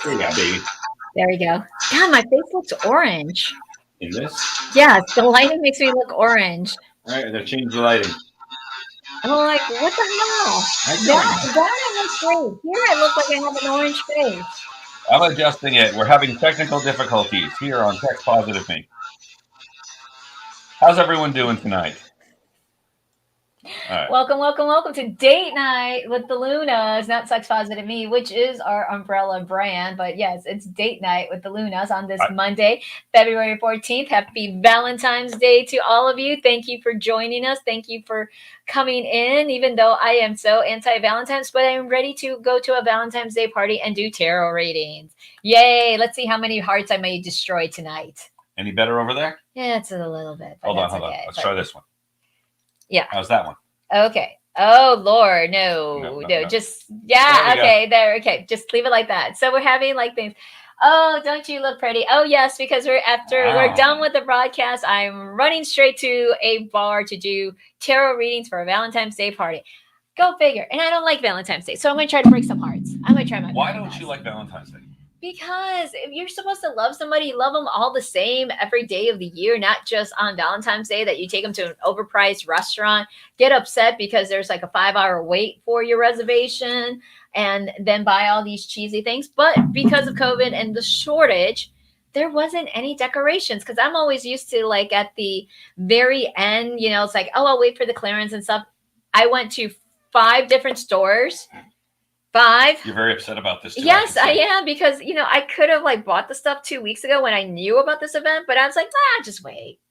There you go, baby. There we go. God, my face looks orange. In this. Yes, the lighting makes me look orange. All right, I'm gonna change the lighting. I'm like, what the hell? Right That I look great. Here I look like I have an orange face. I'm adjusting it. We're having technical difficulties here on Text Positive Me. How's everyone doing tonight? All right. Welcome to Date Night with the Lunas, not Sex Positive Me, which is our umbrella brand. But yes, it's Date Night with the Lunas on this Monday, February 14th. Happy Valentine's Day to all of you. Thank you for joining us. Thank you for coming in, even though I am so anti-Valentine's, but I'm ready to go to a Valentine's Day party and do tarot readings. Yay! Let's see how many hearts I may destroy tonight. Any better over there? Yeah, it's a little bit. Hold on. Let's try this one. Yeah. How's that one? Okay. Oh Lord, no. Just okay, there. Okay, just leave it like that. So we're having like things. Oh, don't you look pretty? Oh yes, because we're done with the broadcast. I'm running straight to a bar to do tarot readings for a Valentine's Day party. Go figure. And I don't like Valentine's Day, so I'm gonna try to break some hearts. I'm gonna try my. Why don't you like Valentine's Day? Because if you're supposed to love somebody, love them all the same every day of the year, not just on Valentine's Day that you take them to an overpriced restaurant, get upset because there's like a 5-hour wait for your reservation, and then buy all these cheesy things. But because of COVID and the shortage, there wasn't any decorations, because I'm always used to like at the very end, it's like, oh, I'll wait for the clearance and stuff. I went to 5 different stores. 5. You're very upset about this too. Yes, I am, because I could have like bought the stuff 2 weeks ago when I knew about this event, but I was like, just wait.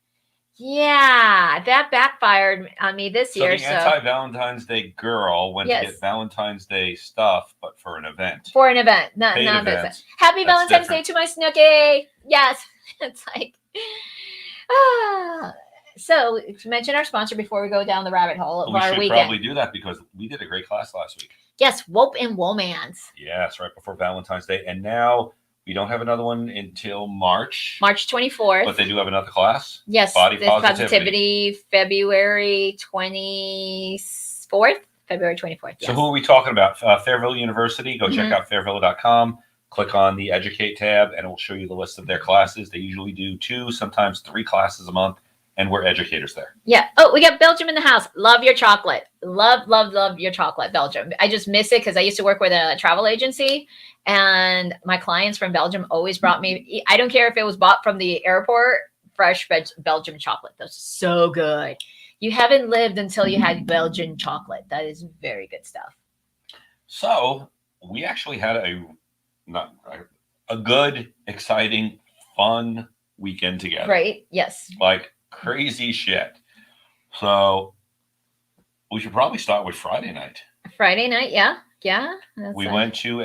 Yeah, that backfired on me this year. So the anti-Valentine's Day girl went to get Valentine's Day stuff, but for an event. For an event, not business. Happy Valentine's Day to my Snooki. Yes, it's like. So to mention our sponsor before we go down the rabbit hole of our weekend. We should probably do that because we did a great class last week. Yes, Wope and Womans. Yes, right before Valentine's Day. And now we don't have another one until March. March 24th. But they do have another class. Yes, Body Positivity, February 24th. February 24th, yes. So who are we talking about? Fairville University. Go check out fairville.com. Click on the Educate tab, and it will show you the list of their classes. They usually do 2, sometimes 3 classes a month. And we're educators there. Yeah. Oh, we got Belgium in the house. Love your chocolate. Love your chocolate, Belgium. I just miss it because I used to work with a travel agency, and my clients from Belgium always brought me. I don't care if it was bought from the airport. Fresh Belgium chocolate. That's so good. You haven't lived until you had Belgian chocolate. That is very good stuff. So we actually had a good, exciting, fun weekend together. Right. Yes. Like crazy shit. So we should probably start with Friday night. Friday night, yeah. We went to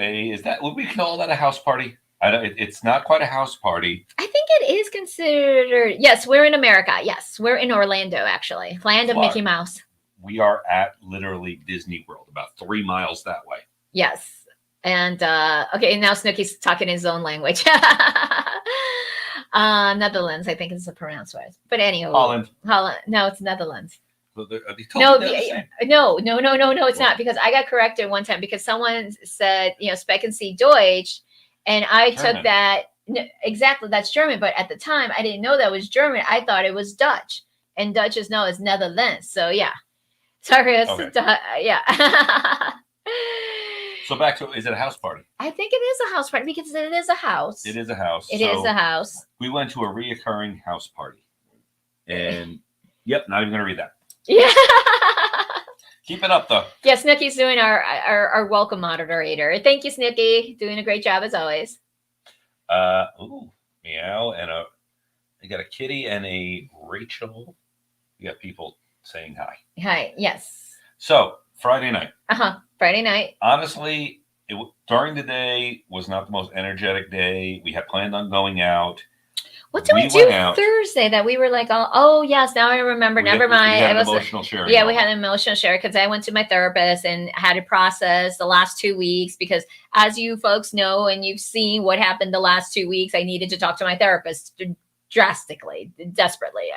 would we call that a house party? It's not quite a house party. I think it is considered. Yes, we're in America. Yes, we're in Orlando, actually. Land of Mickey Mouse. We are at literally Disney World, about 3 miles that way. Yes. And, okay, now Snooki's talking his own language. Netherlands, I think is the pronounced word. But anyway. Holland. No, it's Netherlands. No, it's not, because I got corrected one time because someone said, Speck and See Deutsch, and I took that exactly, that's German, but at the time I didn't know that was German. I thought it was Dutch, and Dutch is Netherlands. So yeah, sorry, yeah. So back to, is it a house party? I think it is a house party because it is a house. It is a house. It is a house. We went to a reoccurring house party, and yep, not even gonna read that. Yeah. Keep it up, though. Yeah, Snooki's doing our welcome moderator. Thank you, Snooki. Doing a great job as always. Meow, and I got a kitty and a Rachel. You got people saying hi. Hi, yes. So Friday night. Friday night. Honestly, during the day was not the most energetic day. We had planned on going out. What did we do Thursday that we were like, oh yes, now I remember. Never mind. We had an emotional sharing. Yeah, we had an emotional share because I went to my therapist and had to process the last 2 weeks because, as you folks know and you've seen what happened the last 2 weeks, I needed to talk to my therapist drastically, desperately,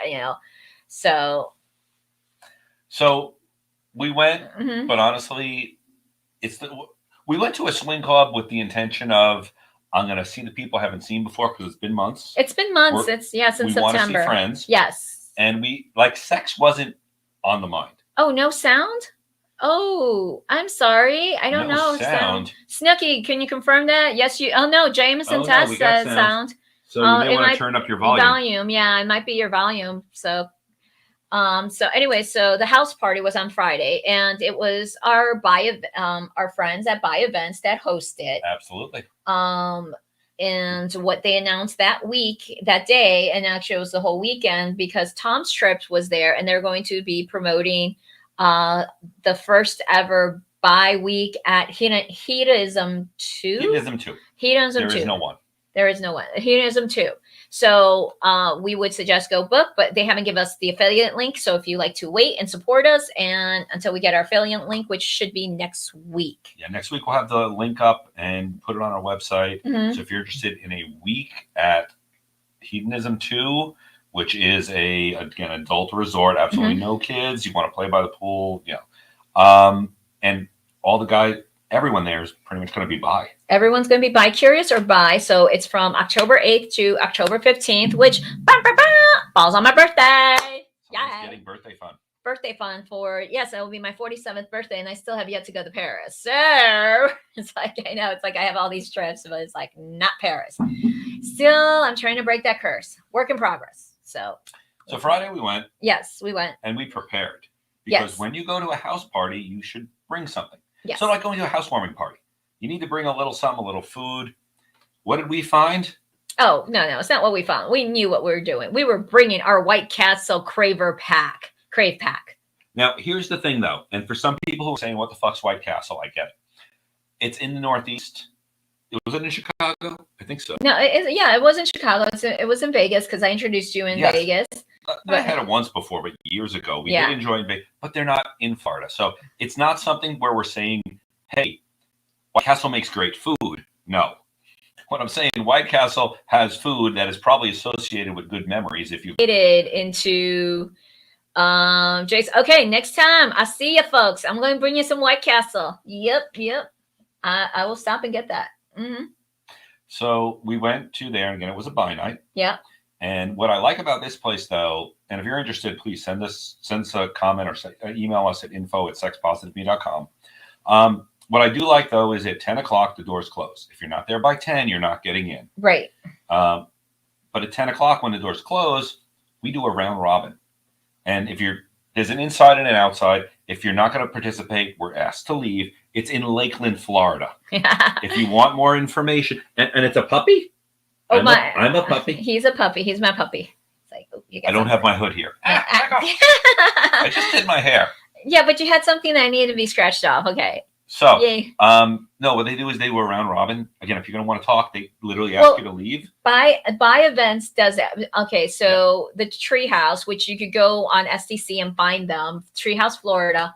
So we went, but honestly, we went to a swing club with the intention of I'm going to see the people I haven't seen before because it's been months. It's been months. We're- It's since we September. want to see friends. Yes. And we like sex wasn't on the mind. Oh, no sound? Oh, I'm sorry. I don't No know. sound. Snooky, can you confirm that? Yes, you. Oh no, Jameson test we got said sound. So you may want to turn up your volume. Yeah, it might be your volume. So anyway, so the house party was on Friday, and it was our friends at Buy Events that hosted. Absolutely. And what they announced that day, and actually it was the whole weekend because Tom's Trips was there, and they're going to be promoting the first ever bye week at Hedonism 2. Hedonism 2. Hedonism 2. There is no one. There is no one. Hedonism 2. So we would suggest go book, but they haven't given us the affiliate link. So if you like to wait and support us and until we get our affiliate link, which should be next week. Yeah, next week we'll have the link up and put it on our website. Mm-hmm. So if you're interested in a week at Hedonism 2, which is again adult resort, absolutely no kids. You want to play by the pool, and all the guys, everyone there is pretty much going to be bi. Everyone's going to be bi-curious or bi. So it's from October 8th to October 15th, which falls on my birthday. Yeah, getting birthday fun. Birthday fun it will be my 47th birthday, and I still have yet to go to Paris. So it's like I know it's like I have all these trips, but it's like not Paris. Still, I'm trying to break that curse. Work in progress. So Friday we went. Yes, we went. And we prepared. Because when you go to a house party, you should bring something. Yes. So like going to a housewarming party. You need to bring a little something, a little food. What did we find? Oh, no, it's not what we found. We knew what we were doing. We were bringing our White Castle Crave pack. Now, here's the thing, though. And for some people who are saying, what the fuck's White Castle? I get it. It's in the Northeast. Was it in Chicago? I think so. No, it was in Chicago. It was in Vegas because I introduced you in Vegas. I had it once before, but years ago. We did enjoy Vegas, but they're not in Florida. So it's not something where we're saying, hey, White Castle makes great food. No. What I'm saying, White Castle has food that is probably associated with good memories. If you get it into Jason. Okay, next time I see you folks, I'm going to bring you some White Castle. Yep. I will stop and get that. Mm-hmm. So we went to there, and again, it was a buy night. Yeah. And what I like about this place, though, and if you're interested, please send us a comment or email us at info@sexpositiveme.com. What I do like, though, is at 10 o'clock, the doors close. If you're not there by 10, you're not getting in. Right. But at 10 o'clock, when the doors close, we do a round robin. And there's an inside and an outside. If you're not going to participate, we're asked to leave. It's in Lakeland, Florida. If you want more information, and it's a puppy. Oh, I'm a puppy. He's a puppy. He's my puppy. It's like, I don't have my hood here. I just did my hair. Yeah, but you had something that needed to be scratched off. Okay. So, no, what they do is they do a round robin. Again, if you're going to want to talk, they literally ask you to leave. Buy Events does that. Okay, so the Treehouse, which you could go on SDC and find them, Treehouse, Florida,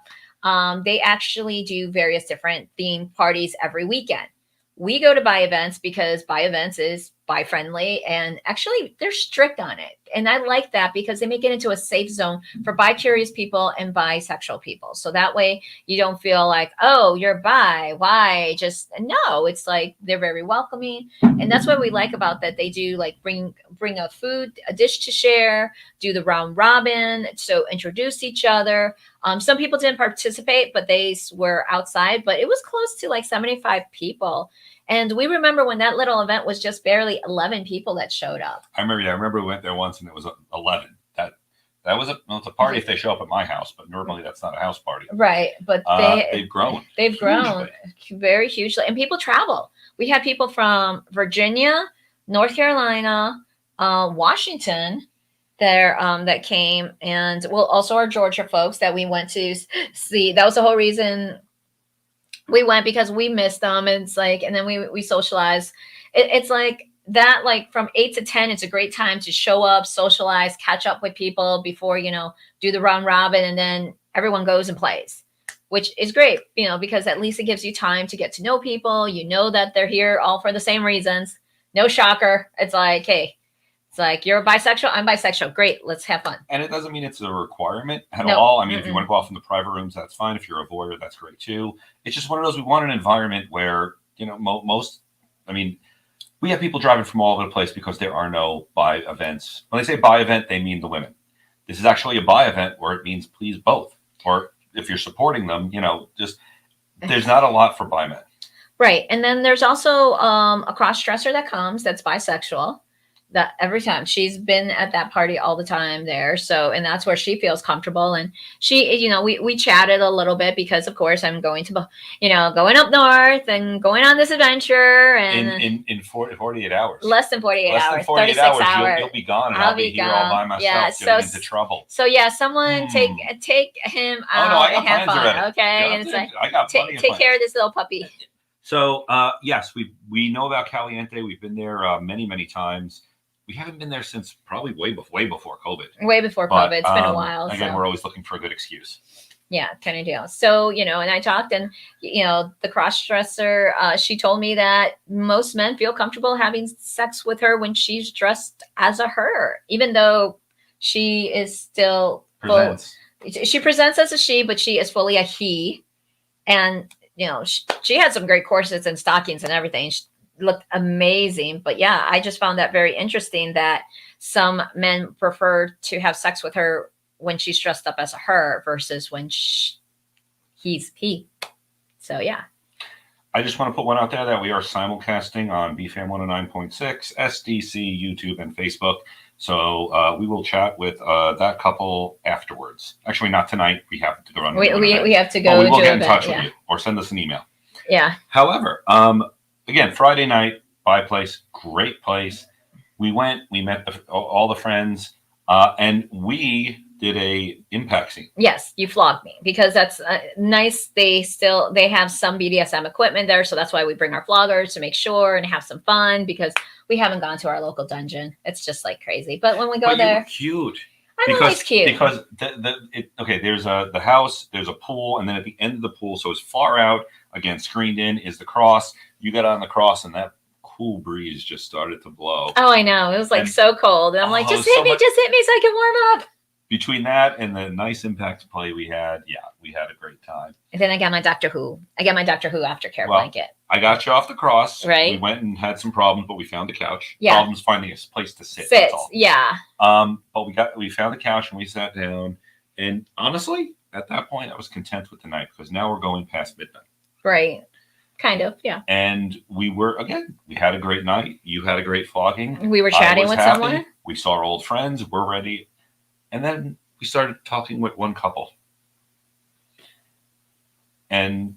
they actually do various different themed parties every weekend. We go to Buy Events because Buy Events is bi friendly, and actually they're strict on it. And I like that because they make it into a safe zone for bi-curious people and bisexual people. So that way you don't feel like, oh, you're bi. Why? No, it's like they're very welcoming. And that's what we like about that. They do like bring a dish to share, do the round robin. So introduce each other. Some people didn't participate, but they were outside, but it was close to like 75 people. And we remember when that little event was just barely 11 people that showed up. I remember we went there once and it was 11. That was it's a party if they show up at my house, but normally that's not a house party. Right. But they've grown. They've grown very hugely. And people travel. We had people from Virginia, North Carolina, Washington there that came, and also our Georgia folks that we went to see. That was the whole reason we went, because we missed them. And it's like, and then we socialized. It's like that, like from 8 to 10, it's a great time to show up, socialize, catch up with people before, do the round robin, and then everyone goes and plays, which is great, because at least it gives you time to get to know people. You know that they're here all for the same reasons. No shocker. It's like, hey, it's like, you're bisexual, I'm bisexual. Great, let's have fun. And it doesn't mean it's a requirement at all. I mean, if you want to go off in the private rooms, that's fine. If you're a voyeur, that's great too. It's just one of those, we want an environment where, we have people driving from all over the place because there are no buy events. When they say buy event, they mean the women. This is actually a buy event where it means please both. Or if you're supporting them, just there's not a lot for bi men. Right. And then there's also a cross-dresser that comes that's bisexual. That every time she's been at that party all the time there. So, and that's where she feels comfortable. And she, we chatted a little bit because of course I'm going to, going up north and going on this adventure and in 48 hours, less than 48 less hours, than 48 hours. You'll be gone. And I'll be here all by myself. Yeah, getting into trouble. So yeah, someone take him out and have fun. Already. Okay. Yeah, and it's like, I got take care of this little puppy. So yes, we know about Caliente. We've been there many, many times. We haven't been there since probably way before COVID. Way before COVID. It's been a while. Again, we're always looking for a good excuse. Yeah, kind of deal. So, and I talked and, the cross-dresser, she told me that most men feel comfortable having sex with her when she's dressed as a her, even though she is still she presents as a she, but she is fully a he. And, she had some great corsets and stockings and everything. She looked amazing. But yeah, I just found that very interesting that some men prefer to have sex with her when she's dressed up as a her versus when he's he. So yeah. I just want to put one out there that we are simulcasting on BFAM 109.6, SDC, YouTube, and Facebook. So we will chat with that couple afterwards. Actually, not tonight. We have to go run. We have to go. We will get in touch with you or send us an email. Yeah. However, again, Friday night, place, great place. We went. We met all the friends, and we did a impact scene. Yes, you flogged me because that's nice. They have some BDSM equipment there, so that's why we bring our floggers to make sure and have some fun because we haven't gone to our local dungeon. It's just like crazy. But when we go there, you were cute. I'm always cute because there's the house, there's a pool, and then at the end of the pool, so as far out again screened in is the cross. You got on the cross, and that cool breeze just started to blow. Oh, I know. It was like so cold, and I'm like, just hit me so I can warm up. Between that and the nice impact play we had a great time. And then I got my Doctor Who. Aftercare blanket. I got you off the cross. Right. We went and had some problems, but we found a couch. Yeah. Problems finding a place to sit. That's all. Yeah. But we found a couch and we sat down. And honestly, at that point, I was content with the night because now we're going past midnight. Right. Kind of, yeah. And we had a great night. You had a great flogging. We were chatting with someone. We saw our old friends. We're ready. And then we started talking with one couple and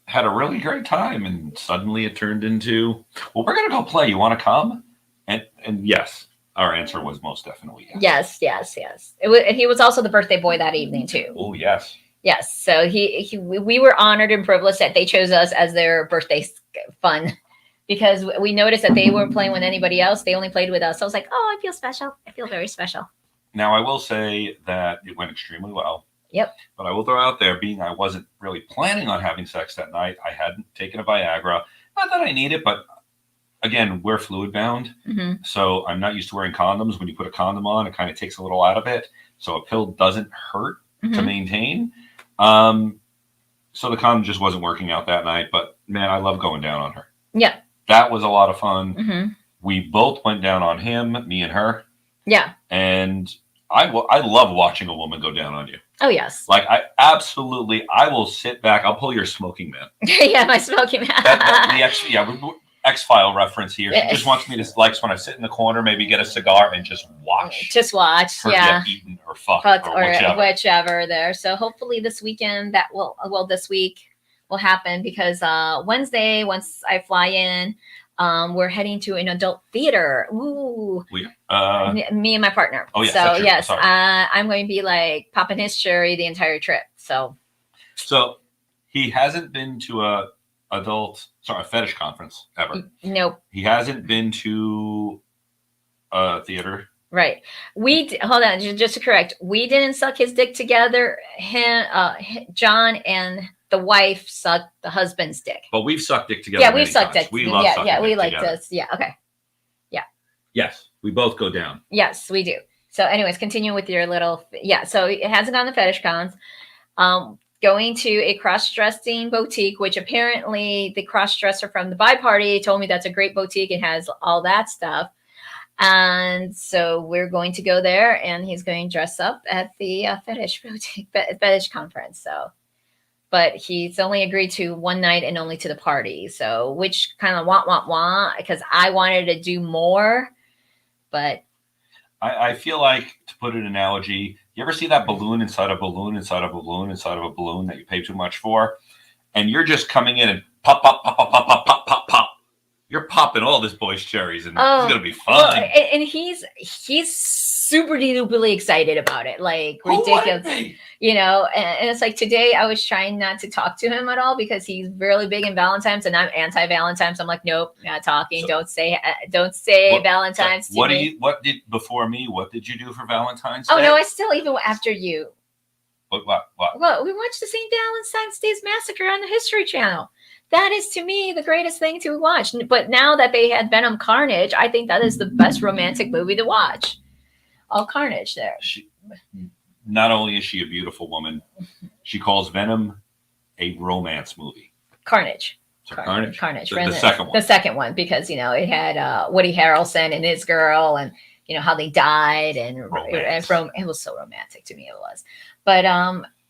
had a really great time. And suddenly it turned into, well, we're going to go play. You want to come? And yes, our answer was most definitely yes. Yes. He was also the birthday boy that evening too. Oh, yes. Yes. So we were honored and privileged that they chose us as their birthday fun because we noticed that they weren't playing with anybody else. They only played with us. So I was like, oh, I feel special. I feel very special. Now, I will say that it went extremely well. Yep. But I will throw out there, being I wasn't really planning on having sex that night. I hadn't taken a Viagra. Not that I need it, but again, we're fluid bound. Mm-hmm. So I'm not used to wearing condoms. When you put a condom on, it kind of takes a little out of it. So a pill doesn't hurt to maintain. So the condom just wasn't working out that night. But man, I love going down on her. Yeah. That was a lot of fun. Mm-hmm. We both went down on him, me and her. Yeah. And I love watching a woman go down on you. Oh, yes. Like, I will sit back. I'll pull your smoking man. Yeah, my smoking man. The X-File reference here. She just wants me to, like, when I sit in the corner, maybe get a cigar and just watch. Just watch, her get eaten or fucked or whichever there. So hopefully this weekend this week will happen because Wednesday, once I fly in, we're heading to an adult theater. Ooh. Me and my partner. Oh, yes. So, yes, I'm going to be like popping his cherry the entire trip. So he hasn't been to a fetish conference ever. Nope. He hasn't been to a theater. Right. Hold on. Just to correct. We didn't suck his dick together. John and the wife sucked the husband's dick. But we've sucked dick together. Yeah, we've sucked dick. We love sucking dick we like together. this. Yeah. Okay. Yeah. Yes, we both go down. Yes, we do. So, anyways, continue with your little. Yeah. So it hasn't gone to fetish cons. going to a cross-dressing boutique, which apparently the cross-dresser from the bi party told me that's a great boutique. It has all that stuff. And so we're going to go there, and he's going to dress up at the fetish boutique, fetish conference. So, but he's only agreed to one night and only to the party. So, which kind of want, because I wanted to do more, but I feel like, to put an analogy, you ever see that balloon inside a balloon inside of a balloon inside of a balloon that you pay too much for? And you're just coming in and pop, pop, pop, pop, pop, pop, pop, pop, pop. You're popping all this boy's cherries, and it's going to be fun. Well, and he's super duperly excited about it. Like, ridiculous. You know, and it's like today I was trying not to talk to him at all because he's really big in Valentine's, and I'm anti-Valentine's. I'm like, nope, not talking. So, don't say Valentine's to me. What did you do for Valentine's Day? Oh no, I still even after you. What? Well, we watched the St. Valentine's Day's Massacre on the History Channel. That is, to me, the greatest thing to watch. But now that they had Venom Carnage, I think that is the best romantic movie to watch. All carnage there. Not only is she a beautiful woman, she calls Venom a romance movie. Carnage. So Carnage. The second one. The second one, because, you know, it had Woody Harrelson and his girl, and, you know, how they died, and it was so romantic to me. It was. But,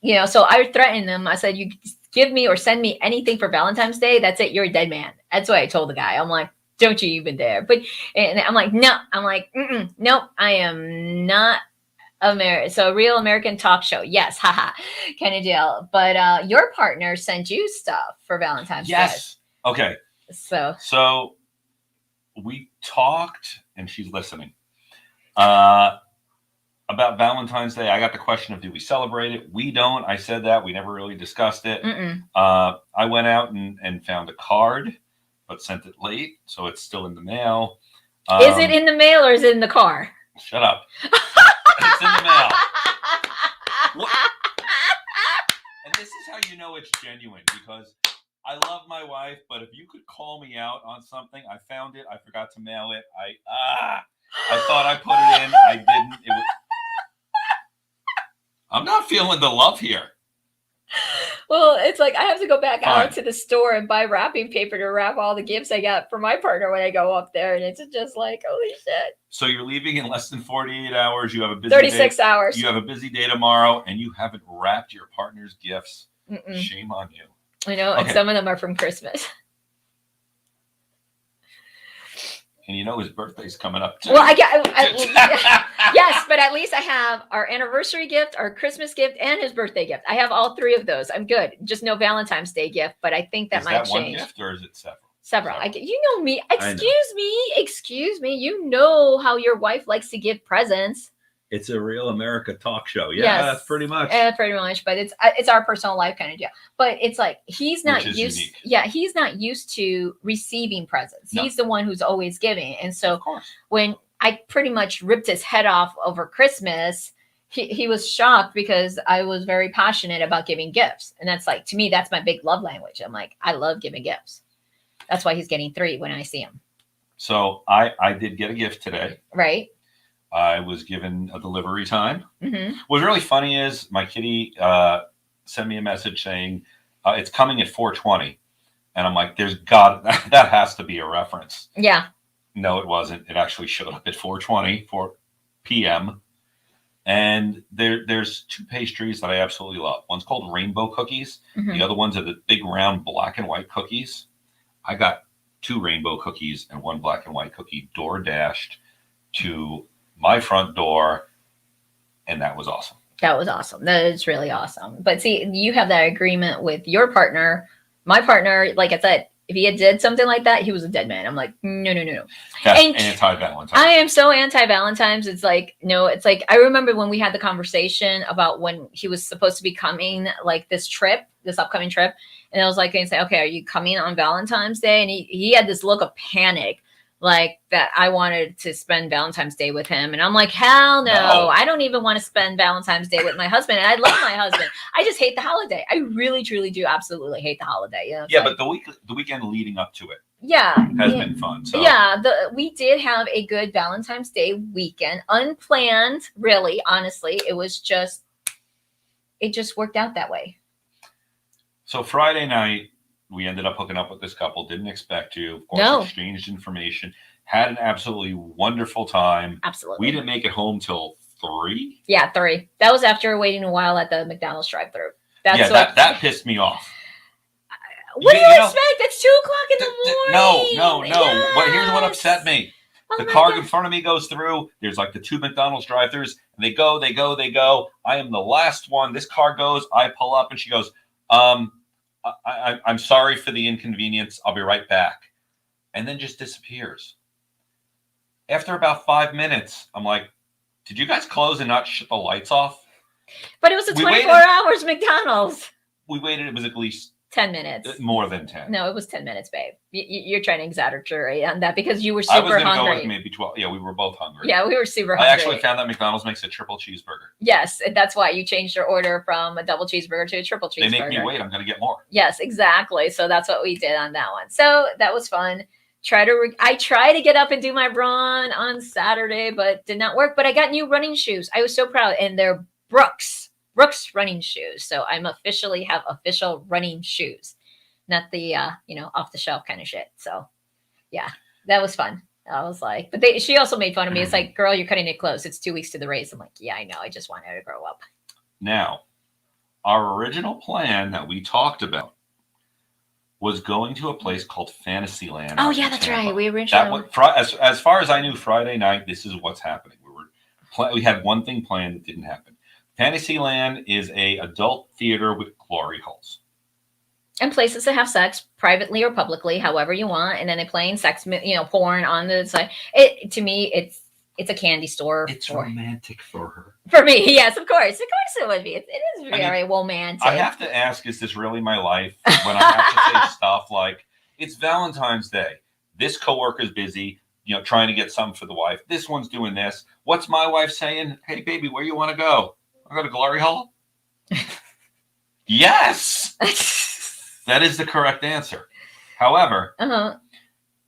you know, so I threatened them. I said, you give me or send me anything for Valentine's Day, that's it. You're a dead man. That's what I told the guy. I'm like, don't you even dare. But, and I'm like, no. I'm like, nope, I am not American. So a real American talk show. Yes. Haha. Kind of deal. But your partner sent you stuff for Valentine's Day. Yes. Okay. So we talked, and she's listening, about Valentine's Day. I got the question of, do we celebrate it? We don't. I said that. We never really discussed it. I went out and found a card, but sent it late, so it's still in the mail. Is it in the mail or is it in the car? Shut up. It's in the mail. What? And this is how you know it's genuine, because I love my wife, but if you could call me out on something, I found it, I forgot to mail it. I thought I put it in, I didn't. I'm not feeling the love here. Well, it's like I have to go back out to the store and buy wrapping paper to wrap all the gifts I got for my partner when I go up there, and it's just like, holy shit. So you're leaving in less than 48 hours. You have a busy 36 hours. You have a busy day tomorrow, and you haven't wrapped your partner's gifts. Shame on you. I know, and some of them are from Christmas. And you know his birthday's coming up too. Well, yes, but at least I have our anniversary gift, our Christmas gift, and his birthday gift. I have all three of those. I'm good. Just no Valentine's Day gift, but I think that might change. Is that one gift, or is it several? Several. You know me. Excuse me. You know how your wife likes to give presents. It's a real America talk show. Yeah, yes. Pretty much. Pretty much, but it's our personal life kind of deal. But it's like he's not used. Unique. Yeah, he's not used to receiving presents. No. He's the one who's always giving, and so when I pretty much ripped his head off over Christmas, he was shocked because I was very passionate about giving gifts, and that's like, to me, that's my big love language. I'm like, I love giving gifts. That's why he's getting 3 when I see him. So I did get a gift today. Right. I was given a delivery time. What's really funny is my kitty sent me a message saying it's coming at 4:20, and I'm like, that has to be a reference. Yeah. No, it wasn't. It actually showed up at 4:20 p.m. And there's 2 pastries that I absolutely love. One's called rainbow cookies. The other ones are the big round black and white cookies. I got 2 rainbow cookies and 1 black and white cookie door dashed to my front door, and that was awesome. That was awesome. That is really awesome. But see, you have that agreement with your partner. My partner, like I said, if he had did something like that, he was a dead man. I'm like, no. That's anti-Valentine's. I am so anti-Valentine's. It's like, no, it's like, I remember when we had the conversation about when he was supposed to be coming, like this upcoming trip. And I was like, and say, okay, are you coming on Valentine's Day? And he had this look of panic, like that I wanted to spend Valentine's Day with him. And I'm like, hell no. I don't even want to spend Valentine's Day with my husband. And I love my husband. I just hate the holiday. I really, truly do absolutely hate the holiday. You know, but the weekend leading up to it has been fun. So. Yeah, we did have a good Valentine's Day weekend. Unplanned, really, honestly. It just worked out that way. So Friday night, we ended up hooking up with this couple. Didn't expect to. Of course, No. exchanged information. Had an absolutely wonderful time. Absolutely. We didn't make it home till 3. Yeah, 3. That was after waiting a while at the McDonald's drive-thru. That pissed me off. What do you expect? It's 2:00 in the morning. No. Yes. Here's what upset me. The car in front of me goes through. There's like the 2 McDonald's drive-thrus, and they go. I am the last one. This car goes. I pull up, and she goes, I'm sorry for the inconvenience. I'll be right back. And then just disappears. After about 5 minutes, I'm like, did you guys close and not shut the lights off? But it was a 24 hours McDonald's. We waited. It was at least 10 minutes. More than 10. No, it was 10 minutes, babe. You're trying to exaggerate on that because you were super hungry. I was going to go with maybe 12. Yeah, we were both hungry. Yeah, we were super hungry. I actually found that McDonald's makes a triple cheeseburger. Yes, and that's why you changed your order from a double cheeseburger to a triple cheeseburger. They make me wait. I'm going to get more. Yes, exactly. So that's what we did on that one. So that was fun. I try to get up and do my run on Saturday, but did not work. But I got new running shoes. I was so proud. And they're Brooks running shoes. So I'm officially have official running shoes. Not the off the shelf kind of shit. So yeah, that was fun. I was like, but she also made fun of me. It's like, girl, you're cutting it close. It's 2 weeks to the race. I'm like, yeah, I know. I just want her to grow up. Now, our original plan that we talked about was going to a place called Fantasyland. Oh yeah, that's Tampa. Right. We originally as far as I knew, Friday night. This is what's happening. We had one thing planned that didn't happen. Fantasyland is a adult theater with glory holes. And places to have sex privately or publicly, however you want, and then they're playing sex, porn on the side. To me, it's a candy store. It's romantic for her. For me, yes, of course it would be. It is very romantic. I have to ask: is this really my life? When I have to say stuff like, "It's Valentine's Day. This coworker's busy, trying to get something for the wife. This one's doing this. What's my wife saying? Hey, baby, where you want to go? I go to Glory Hole." Yes. That is the correct answer. However,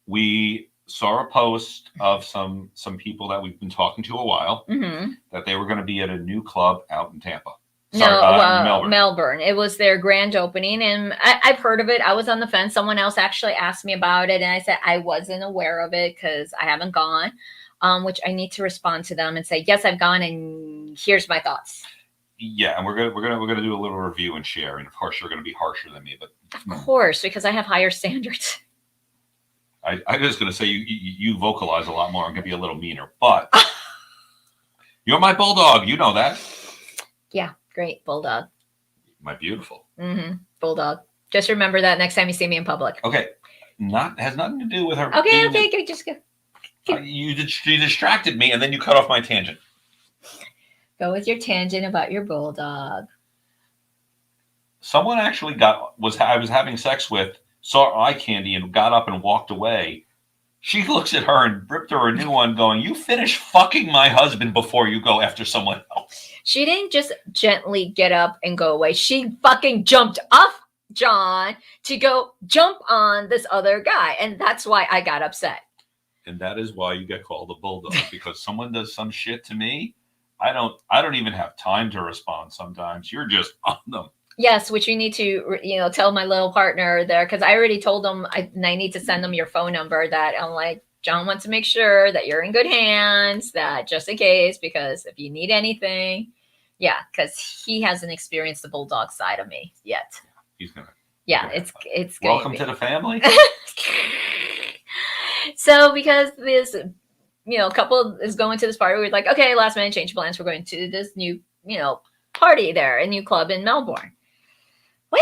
we saw a post of some people that we've been talking to a while that they were going to be at a new club out in Tampa. Melbourne. It was their grand opening, and I've heard of it. I was on the fence. Someone else actually asked me about it, and I said I wasn't aware of it because I haven't gone. Which I need to respond to them and say, yes, I've gone, and here's my thoughts. Yeah, and we're gonna do a little review and share, and of course you're gonna be harsher than me, but of course, because I have higher standards. I was just gonna say you vocalize a lot more. I'm gonna be a little meaner, but you're my bulldog. You know that. Yeah, great bulldog. My beautiful. Bulldog. Just remember that next time you see me in public. Okay, has nothing to do with her. Okay, just go. You distracted me, and then you cut off my tangent. Go with your tangent about your bulldog. Someone actually I was having sex with, saw eye candy and got up and walked away. She looks at her and ripped her a new one going, "You finish fucking my husband before you go after someone else." She didn't just gently get up and go away. She fucking jumped off John to go jump on this other guy. And that's why I got upset. And that is why you get called a bulldog, because someone does some shit to me. I don't even have time to respond sometimes. You're just on them. Yes, which you need to, tell my little partner there, because I already told them I need to send them your phone number. That I'm like, John wants to make sure that you're in good hands, that just in case, because if you need anything, because he hasn't experienced the bulldog side of me yet. He's gonna. Yeah, it's good. Welcome to the family. So because this, couple is going to this party, we're like, okay, last minute change plans. We're going to this new, party there, a new club in Melbourne. Well,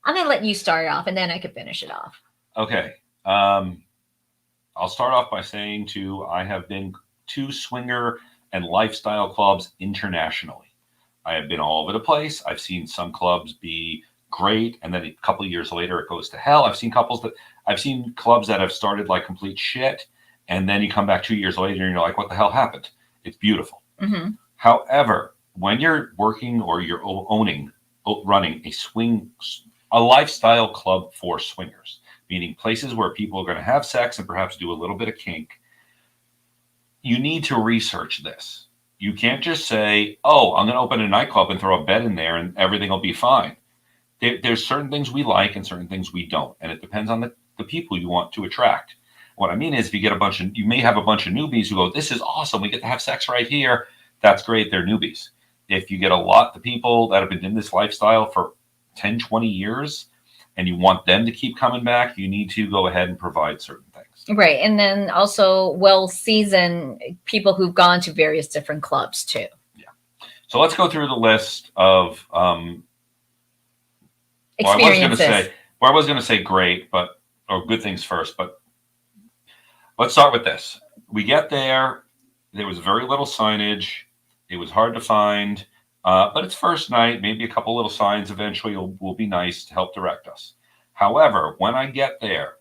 I'm going to let you start off and then I can finish it off. Okay. I'll start off by saying I have been to swinger and lifestyle clubs internationally. I have been all over the place. I've seen some clubs be great, and then a couple of years later it goes to hell. I've seen clubs that have started like complete shit, and then you come back 2 years later and you're like, what the hell happened? It's beautiful. Mm-hmm. However, when you're working or you're running a lifestyle club for swingers, meaning places where people are going to have sex and perhaps do a little bit of kink, you need to research this. You can't just say, oh, I'm going to open a nightclub and throw a bed in there and everything will be fine. there's certain things we like and certain things we don't, and it depends on the people you want to attract. What I mean is, if you get you may have a bunch of newbies who go, "This is awesome. We get to have sex right here." That's great. They're newbies. If you get the people that have been in this lifestyle for 10, 20 years, and you want them to keep coming back, you need to go ahead and provide certain things. Right. And then also well-seasoned people who've gone to various different clubs too. Yeah. So let's go through the list of experiences. I was going to say great, or good things first, but let's start with this. We get there. There was very little signage. It was hard to find, but it's first night. Maybe a couple little signs eventually will be nice to help direct us. However, when I get there,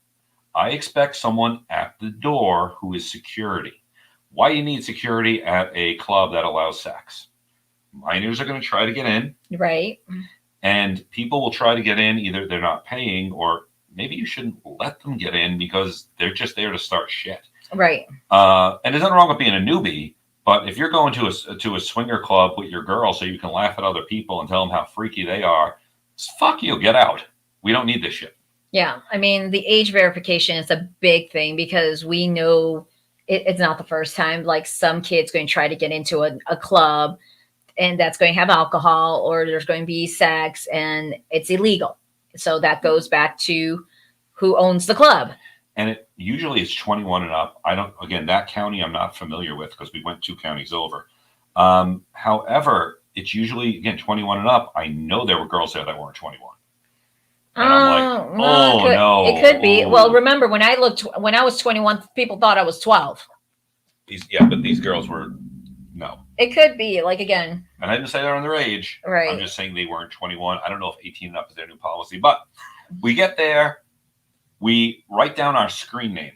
I expect someone at the door who is security. Why you need security at a club that allows sex? Minors are going to try to get in. Right. And people will try to get in. Either they're not paying, or maybe you shouldn't let them get in because they're just there to start shit. Right. And there's nothing wrong with being a newbie, but if you're going to a swinger club with your girl so you can laugh at other people and tell them how freaky they are, fuck you, get out. We don't need this shit. Yeah. I mean, the age verification is a big thing because we know it's not the first time. Like some kids going to try to get into a club and that's going to have alcohol or there's going to be sex and it's illegal. So that goes back to who owns the club. And it usually it's 21 and up. That county I'm not familiar with because we went 2 counties over. However, it's usually, again, 21 and up. I know there were girls there that weren't 21. And I'm like, no. It could be. Well, remember when I was 21, people thought I was 12. But these girls were, no. It could be, like, again. And I didn't say they're underage. Right. I'm just saying they weren't 21. I don't know if 18 and up is their new policy. But we get there. We write down our screen name.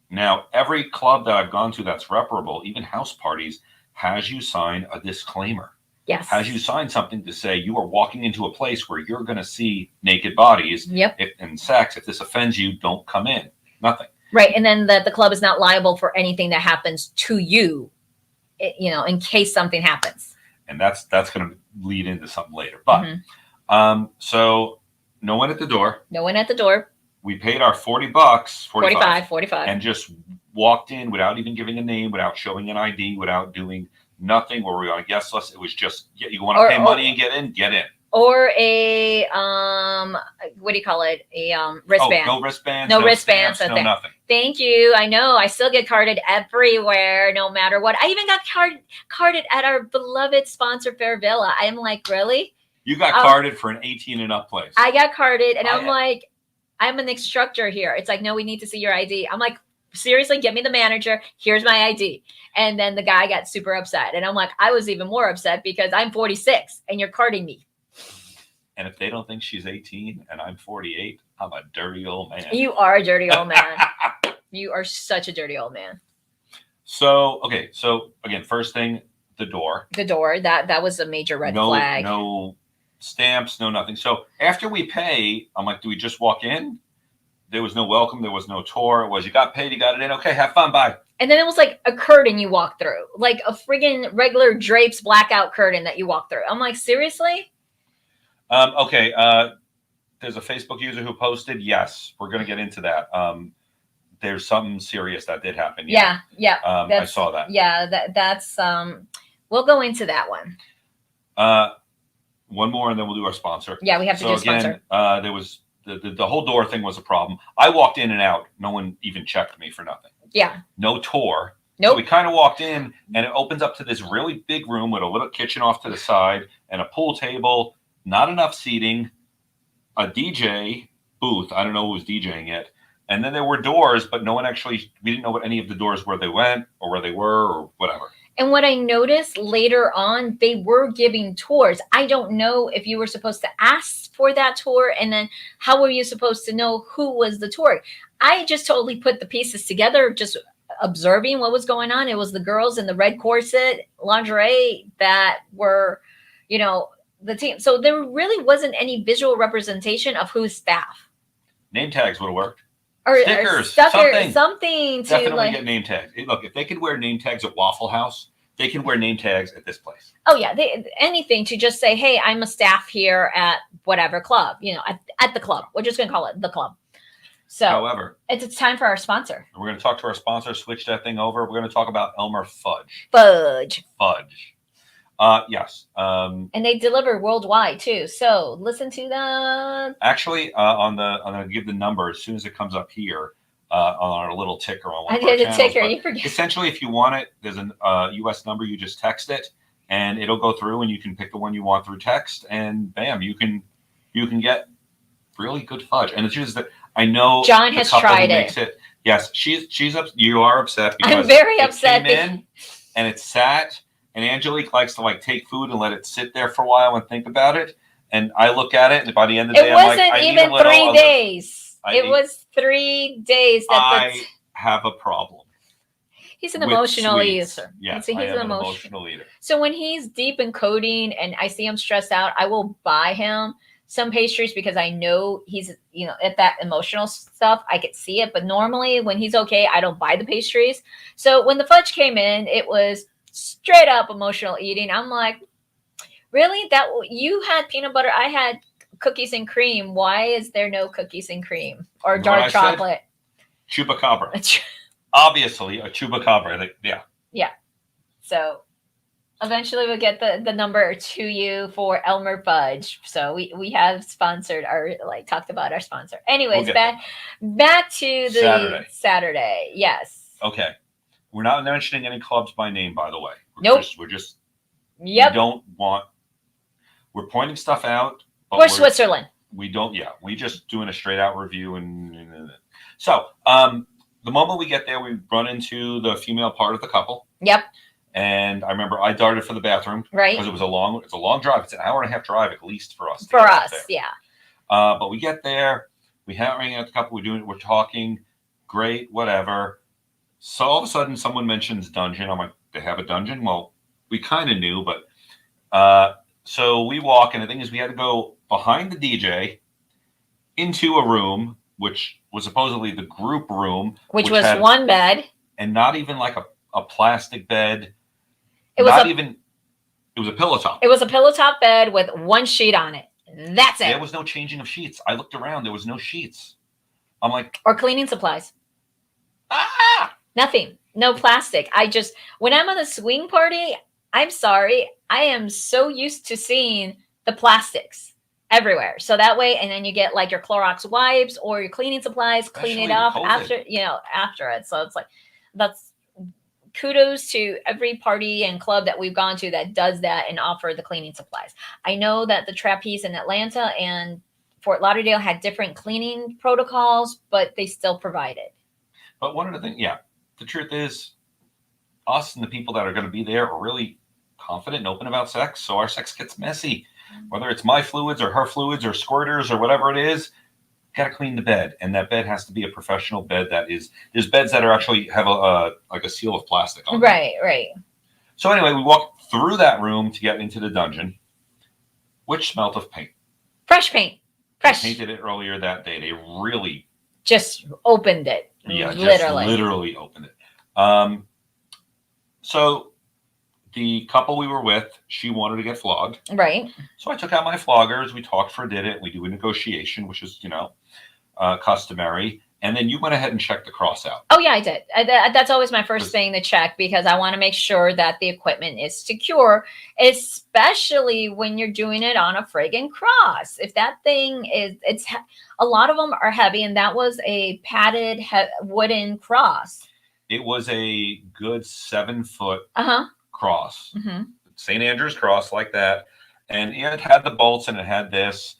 Now, every club that I've gone to that's reparable, even house parties, has you sign a disclaimer. Yes. Has you sign something to say you are walking into a place where you're going to see naked bodies. Yep. And sex. If this offends you, don't come in. Nothing. Right. And then that the club is not liable for anything that happens to you, in case something happens. And that's going to lead into something later. But so no one at the door. No one at the door. We paid our $45, 45, and just walked in without even giving a name, without showing an ID, without doing nothing. Where we were on a guest list, it was just, you want to pay money and get in, get in. Or a what do you call it? A wristband. Oh, no wristbands. No wristbands. Stamps, no nothing. Thank you. I know. I still get carded everywhere, no matter what. I even got carded at our beloved sponsor, Fair Villa. I'm like, really? You got carded for an 18 and up place. I got carded, and I'm like, I'm an instructor here. It's like, no, we need to see your ID. I'm like, seriously, get me the manager. Here's my ID. And then the guy got super upset. And I'm like, I was even more upset because I'm 46 and you're carding me. And if they don't think she's 18 and I'm 48, I'm a dirty old man. You are a dirty old man. You are such a dirty old man. So, okay. So again, first thing, the door. The door. That was a major red flag. No stamps, no nothing. So after we pay, I'm like, do we just walk in? There was no welcome. There was no tour. It was, you got paid, you got it in. Okay, have fun, bye. And then it was like a curtain you walk through, like a friggin' regular drapes blackout curtain that you walk through. I'm like, seriously? Okay. There's a Facebook user who posted, yes, we're going to get into that. There's something serious that did happen. Yeah. I saw that. Yeah, that's, we'll go into that one. One more, and then we'll do our sponsor. Yeah, we have to do a sponsor. There was the whole door thing was a problem. I walked in and out. No one even checked me for nothing. Yeah. No tour. Nope. So we kind of walked in, and it opens up to this really big room with a little kitchen off to the side and a pool table, not enough seating, a DJ booth. I don't know who was DJing it. And then there were doors, but no one we didn't know what any of the doors, where they went or where they were or whatever. And what I noticed later on, they were giving tours. I don't know if you were supposed to ask for that tour, and then how were you supposed to know who was the tour? I just totally put the pieces together, just observing what was going on. It was the girls in the red corset lingerie that were, the team. So there really wasn't any visual representation of who's staff. Name tags would have worked. Or stickers, something to definitely get name tags. Look, if they could wear name tags at Waffle House, They can wear name tags at this place. Oh yeah, anything to just say, hey, I'm a staff here at whatever club, at the club. We're just going to call it the club. So, however, it's time for our sponsor. We're going to talk to our sponsor, switch that thing over. We're going to talk about Elmer Fudge. Fudge. Yes. And they deliver worldwide too. So listen to that. Actually, I'm going to give the number as soon as it comes up here on our little ticker on one of our channels. Ticker. You forget. Essentially, if you want it, there's a U.S. number. You just text it, and it'll go through, and you can pick the one you want through text, and bam, you can get really good fudge. And the truth is that I know John has tried it. Yes, she's up. You are upset because I'm very upset. Came in and it sat. And Angelique likes to take food and let it sit there for a while and think about it. And I look at it, and by the end of the day, I'm like, I need a little. It wasn't even 3 days. It was 3 days. I have a problem. He's an emotional eater. Yes, he's an emotional eater. So when he's deep in coding and I see him stressed out, I will buy him some pastries because I know he's, at that emotional stuff, I could see it. But normally when he's okay, I don't buy the pastries. So when the fudge came in, it was straight up emotional eating. I'm like, really? That you had peanut butter, I had cookies and cream. Why is there no cookies and cream or dark chocolate? Chupacabra. Obviously a chupacabra. Yeah. So eventually we'll get the number to you for Elmer Fudge. So we have sponsored talked about our sponsor. Anyways, back to the Saturday. Yes. Okay. We're not mentioning any clubs by name, by the way. We're just we don't want. We're pointing stuff out. We're Switzerland. We don't. Yeah, we just doing a straight out review and so the moment we get there, we run into the female part of the couple. Yep. And I remember I darted for the bathroom, right? Because it's a long drive. It's an hour and a half drive at least for us. Yeah. But we get there. We hang out the couple. We're talking. Great, whatever. So all of a sudden, someone mentions dungeon. I'm like, they have a dungeon? Well, we kind of knew, but so we walk, and the thing is, we had to go behind the DJ into a room, which was supposedly the group room, which was one bed, and not even like a plastic bed. It was a pillow top. It was a pillow top bed with one sheet on it. That's it. There was no changing of sheets. I looked around. There was no sheets. I'm like, or cleaning supplies. Nothing. No plastic. When I'm on a swing party, I'm sorry, I am so used to seeing the plastics everywhere. So that way, and then you get your Clorox wipes or your cleaning supplies, clean it up after it. So it's that's kudos to every party and club that we've gone to that does that and offer the cleaning supplies. I know that the Trapeze in Atlanta and Fort Lauderdale had different cleaning protocols, but they still provided. But one of the things, the truth is, us and the people that are going to be there are really confident and open about sex. So our sex gets messy, whether it's my fluids or her fluids or squirters or whatever it is. Got to clean the bed, and that bed has to be a professional bed. There's beds that are actually have a seal of plastic on them. Right. So anyway, we walked through that room to get into the dungeon, which smelled of paint. Fresh paint. Fresh. They painted it earlier that day. They really just opened it. Yeah, literally opened it. So the couple we were with, she wanted to get flogged. Right. So I took out my floggers. We talked for a minute. We do a negotiation, which is, customary. And then you went ahead and checked the cross out. Oh, yeah, I did. That's always my first thing to check because I want to make sure that the equipment is secure, especially when you're doing it on a friggin' cross. If that thing a lot of them are heavy, and that was a padded wooden cross. It was a good 7-foot cross. Mm-hmm. St. Andrew's cross like that. And it had the bolts and it had this.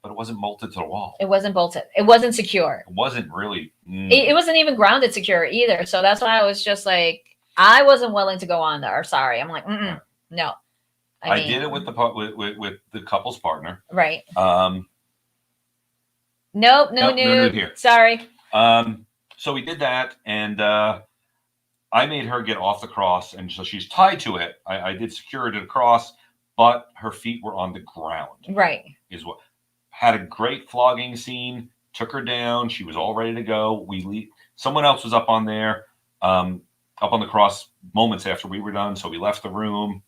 But it wasn't bolted to the wall. It wasn't bolted. It wasn't secure. It wasn't really. It wasn't even grounded secure either. So that's why I was just like, I wasn't willing to go on there. Sorry. I'm like, no. I did it with the couple's partner. Right. Nope. No nude here. Sorry. So we did that, and I made her get off the cross, and so she's tied to it. I did secure it to the cross, but her feet were on the ground. Right. Had a great flogging scene, took her down. She was all ready to go. Someone else was up on there. up on the cross moments after we were done. So we left the room.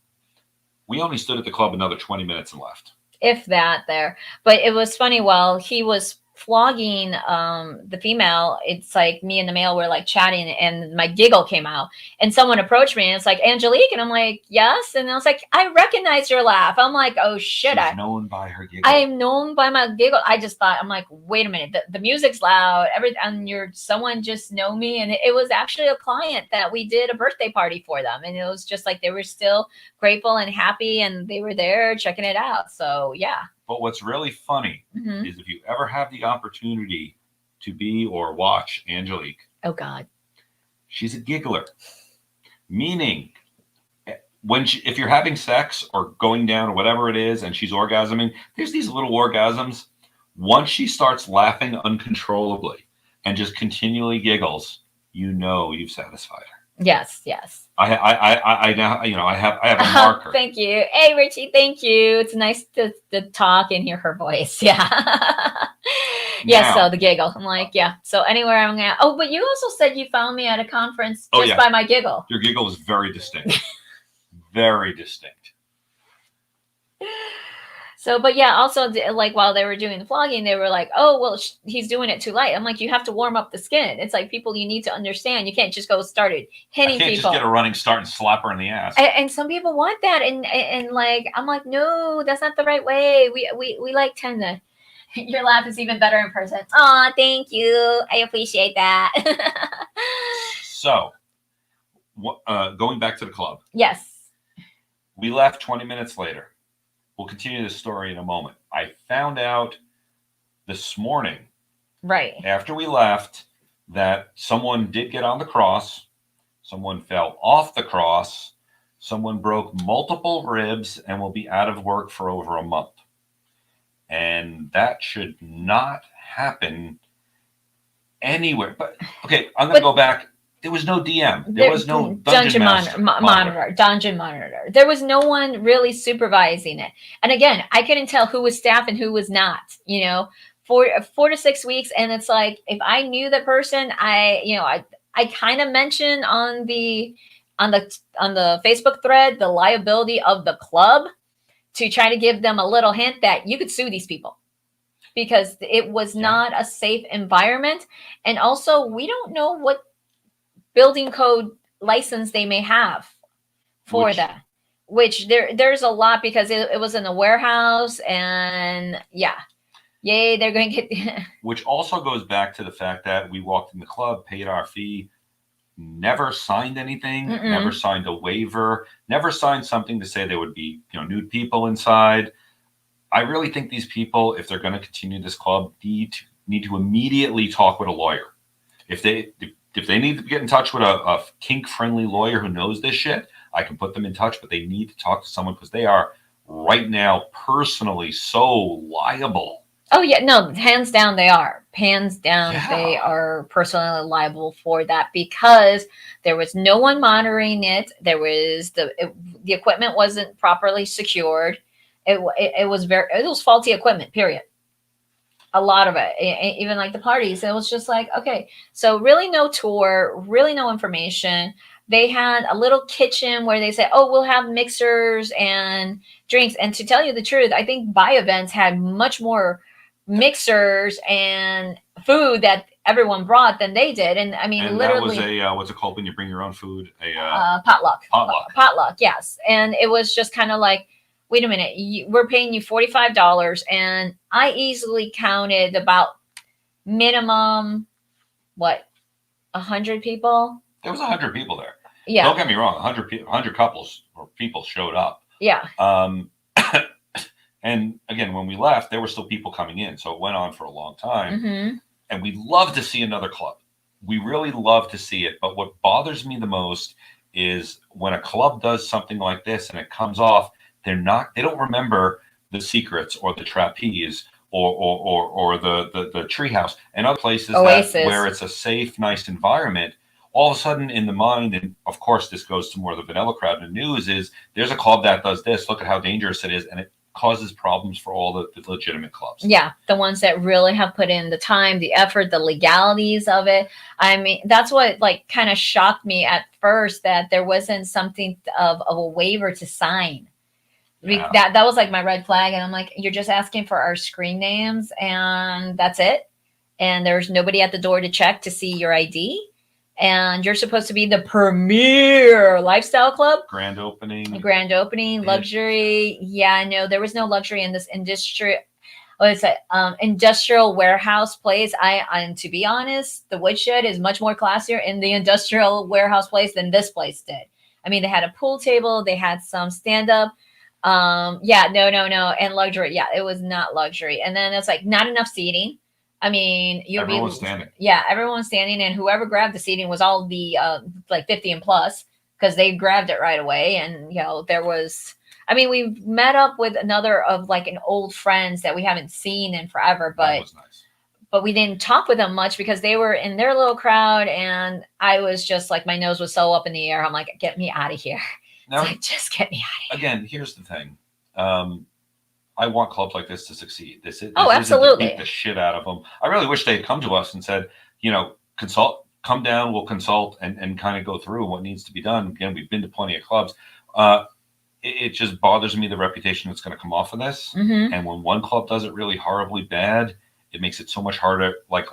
We only stood at the club another 20 minutes and left. If that there. But it was funny while he was flogging the female, it's like me and the male were like chatting and my giggle came out and someone approached me and it's like, Angelique, and I'm like, yes. And I was like, I recognize your laugh. I'm like, oh shit. She's known by her giggle. I am known by my giggle. I just thought, I'm like, wait a minute, the music's loud, and someone just know me. And it was actually a client that we did a birthday party for them. And it was just like, they were still grateful and happy and they were there checking it out. So yeah. But what's really funny is if you ever have the opportunity to be or watch Angelique. Oh God. She's a giggler. Meaning if you're having sex or going down or whatever it is and she's orgasming, there's these little orgasms. Once she starts laughing uncontrollably and just continually giggles, you know you've satisfied her. Yes, yes. I now, you know, I have a marker. Thank you. Hey, Richie, thank you. It's nice to talk and hear her voice. Yeah. Yeah, so the giggle. I'm like, yeah. So anywhere I'm at. Oh, but you also said you found me at a conference just by my giggle. Your giggle was very distinct. Very distinct. So, but yeah, also like while they were doing the flogging, they were like, oh, well, he's doing it too light. I'm like, you have to warm up the skin. It's like people you need to understand. You can't just go started hitting people. I can't just get a running start and slap her in the ass. And some people want that. And like, I'm like, no, that's not the right way. We like tend to. Your laugh is even better in person. Aw, thank you. I appreciate that. So, going back to the club. Yes. We left 20 minutes later. We'll continue this story in a moment. I found out this morning, right after we left, that someone did get on the cross. Someone fell off the cross. Someone broke multiple ribs and will be out of work for over a month. And that should not happen anywhere. But okay, I'm going to go back. There was no DM. There was no dungeon monitor. Dungeon monitor. There was no one really supervising it. And again, I couldn't tell who was staff and who was not. You know, 4 to 6 weeks, and it's like if I knew the person, I kind of mentioned on the Facebook thread the liability of the club to try to give them a little hint that you could sue these people because it was not a safe environment, and also we don't know what building code license they may have for that, which there's a lot because it was in a warehouse and they're going to get which also goes back to the fact that we walked in the club, paid our fee, never signed anything, never signed a waiver, never signed something to say there would be nude people inside. I really think these people, if they're going to continue this club, need to immediately talk with a lawyer. If they need to get in touch with a kink-friendly lawyer who knows this shit, I can put them in touch, but they need to talk to someone because they are right now personally so liable. Oh, yeah. No, hands down they are. Hands down they are personally liable for that because there was no one monitoring it. There was the equipment wasn't properly secured. It was faulty equipment, period. A lot of it, even like the parties, it was just like, okay, so really no tour, really no information. They had a little kitchen where they said, oh, we'll have mixers and drinks. And to tell you the truth, I think Buy Events had much more mixers and food that everyone brought than they did. And I mean, literally, that was a what's it called when you bring your own food? Potluck. Potluck, yes. And it was just kind of like, wait a minute, we're paying you $45, and I easily counted about minimum, 100 people? There was 100 people there. Yeah. Don't get me wrong, 100 couples or people showed up. Yeah. And again, when we left, there were still people coming in, so it went on for a long time. And we'd love to see another club. We really love to see it, but what bothers me the most is when a club does something like this and it comes off, they don't remember the secrets or the trapeze or the treehouse and other places where it's a safe, nice environment. All of a sudden in the mind, and of course this goes to more of the vanilla crowd in the news, is there's a club that does this. Look at how dangerous it is. And causes problems for all the legitimate clubs. Yeah, the ones that really have put in the time, the effort, the legalities of it. I mean, that's what like kind of shocked me at first, that there wasn't something of a waiver to sign. Yeah. That was like my red flag, and I'm like, you're just asking for our screen names, and that's it. And there's nobody at the door to check to see your ID. And you're supposed to be the premier lifestyle club. Grand opening, luxury. Yeah, no, there was no luxury in this industry. What is it? Industrial warehouse place. And to be honest, the woodshed is much more classier in the industrial warehouse place than this place did. I mean, they had a pool table, they had some stand up. Yeah, no. And luxury. Yeah, it was not luxury. And then it's like not enough seating. I mean, everyone's standing. Yeah, everyone's standing, and whoever grabbed the seating was all the like 50 and plus, because they grabbed it right away. And there was. I mean, we met up with another of like an old friends that we haven't seen in forever, but That was nice. But we didn't talk with them much because they were in their little crowd, and I was just like, my nose was so up in the air. I'm like, get me out of here. Now, like, just get me out of here. Again, here's the thing. I want clubs like this to succeed. This absolutely. Isn't to beat the shit out of them. I really wish they had come to us and said, come down, we'll consult and kind of go through what needs to be done. Again, we've been to plenty of clubs. It just bothers me, the reputation that's going to come off of this. Mm-hmm. And when one club does it really horribly bad, it makes it so much harder. Like,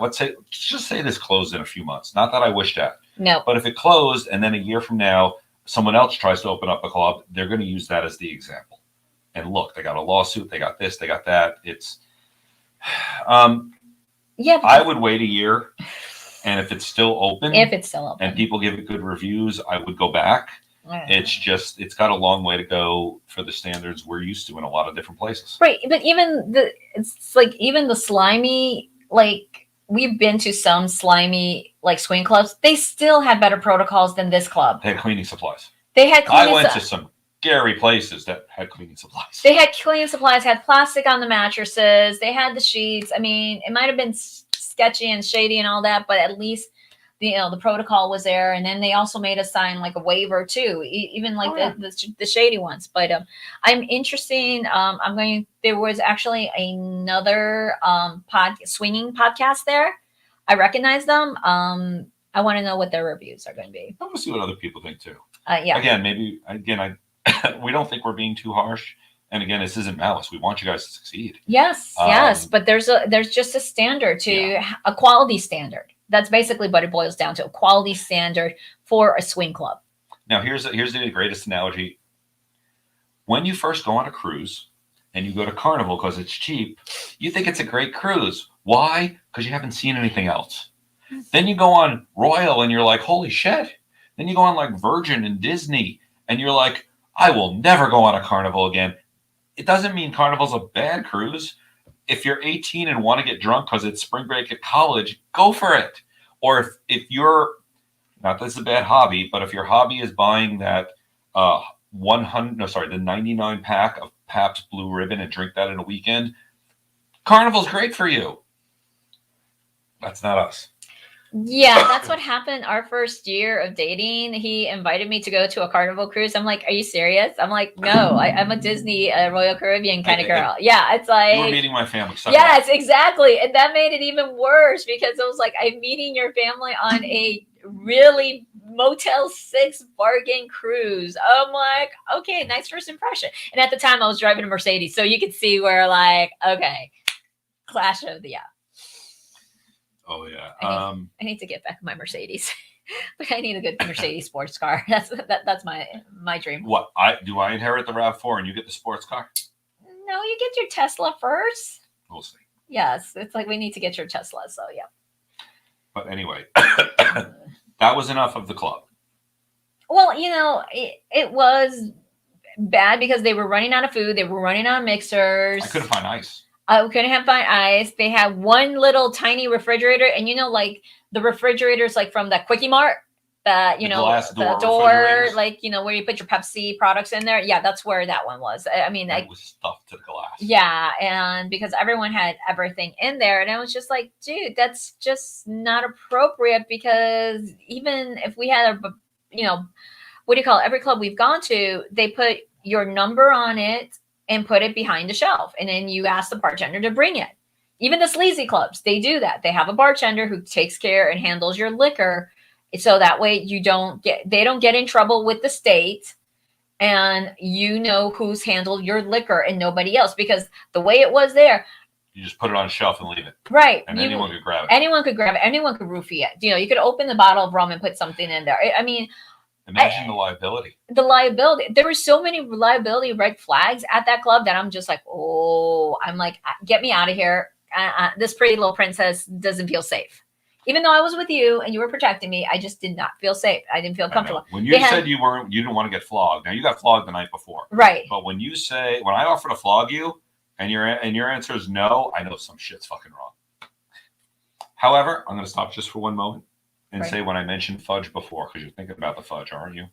just say this closed in a few months. Not that I wish that. No. But if it closed and then a year from now, someone else tries to open up a club, they're going to use that as the example. And look, they got a lawsuit, they got this, they got that. It's, yeah. I would wait a year, and if it's still open, and people give it good reviews, I would go back. It's got a long way to go for the standards we're used to in a lot of different places. Right, but even the slimy, like we've been to some slimy like swing clubs, they still had better protocols than this club. They had cleaning supplies. I went to some scary places that had cleaning supplies. They had cleaning supplies, had plastic on the mattresses, they had the sheets. I mean, it might have been sketchy and shady and all that, but at least the protocol was there. And then they also made us sign like a waiver too, even like the shady ones. But I'm interested. There was actually another swinging podcast there. I recognize them. I want to know what their reviews are going to be. I want to see what other people think too. Yeah. Again, we don't think we're being too harsh. And again, this isn't malice. We want you guys to succeed. Yes. But there's just a standard a quality standard. That's basically what it boils down to, a quality standard for a swing club. Now, here's the greatest analogy. When you first go on a cruise and you go to Carnival because it's cheap, you think it's a great cruise. Why? Because you haven't seen anything else. Then you go on Royal and you're like, holy shit. Then you go on like Virgin and Disney and you're like, I will never go on a Carnival again. It doesn't mean Carnival's a bad cruise. If you're 18 and want to get drunk because it's spring break at college, go for it. Or if you're, not that it's a bad hobby, but if your hobby is buying that the 99 pack of Pabst Blue Ribbon and drink that in a weekend, Carnival's great for you. That's not us. Yeah, that's what happened our first year of dating. He invited me to go to a Carnival cruise. I'm like, are you serious? I'm like, no, I'm a Disney Royal Caribbean kind of girl. Yeah, it's like you were meeting my family. Yes, exactly. And that made it even worse because it was like, I'm meeting your family on a really Motel 6 bargain cruise. I'm like, okay, nice first impression. And at the time I was driving a Mercedes, so you could see where like, okay, clash of the Oh yeah. I need to get back my Mercedes. But I need a good Mercedes sports car. That's my dream. What? I inherit the RAV4 and you get the sports car? No, you get your Tesla first. We'll see. Yes, it's like we need to get your Tesla. So yeah. But anyway, that was enough of the club. Well, it was bad because they were running out of food. They were running out of mixers. I couldn't find ice. I couldn't find ice. They had one little tiny refrigerator, and like the refrigerators, like from the Quickie Mart, that the door, like where you put your Pepsi products in there. Yeah, that's where that one was. I mean, it was stuffed to the glass. Yeah, and because everyone had everything in there, and I was just like, dude, that's just not appropriate. Because even if we had what do you call it? Every club we've gone to, they put your number on it. and put it behind the shelf. And then you ask the bartender to bring it. Even the sleazy clubs, they do that. They have a bartender who takes care and handles your liquor. So that way they don't get in trouble with the state, and you know who's handled your liquor and nobody else. Because the way it was there, you just put it on a shelf and leave it. Right. And anyone could grab it. Anyone could grab it. Anyone could roofie it. You know, you could open the bottle of rum and put something in there. I mean, imagine the liability. The liability. There were so many liability red flags at that club that I'm just like, oh, I'm like, get me out of here. This pretty little princess doesn't feel safe. Even though I was with you and you were protecting me, I just did not feel safe. I didn't feel comfortable. When you said you didn't want to get flogged. Now you got flogged the night before. Right. But when I offer to flog you and your answer is no, I know some shit's fucking wrong. However, I'm going to stop just for one moment and say when I mentioned fudge before, because you're thinking about the fudge, aren't you?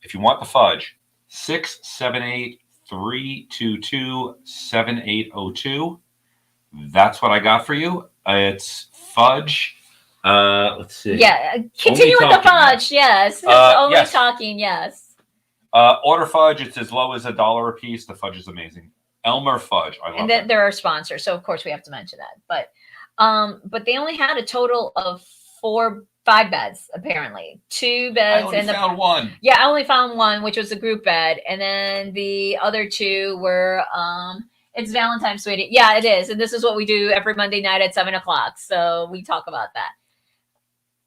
If you want the fudge, 678-322-7802. That's what I got for you. It's fudge. Let's see. Yeah, continue with the fudge. Yes, only yes. talking. Yes. Order fudge. It's as low as $1 a piece. The fudge is amazing. Elmer Fudge. I love it. And they're our sponsor, so of course we have to mention that. But they only had a total of 5 beds apparently. 2 beds. I only found one. Yeah, I only found one, which was a group bed, and then the other 2 were it's Valentine's, sweetie. Yeah, it is, and this is what we do every Monday night at 7:00. So we talk about that.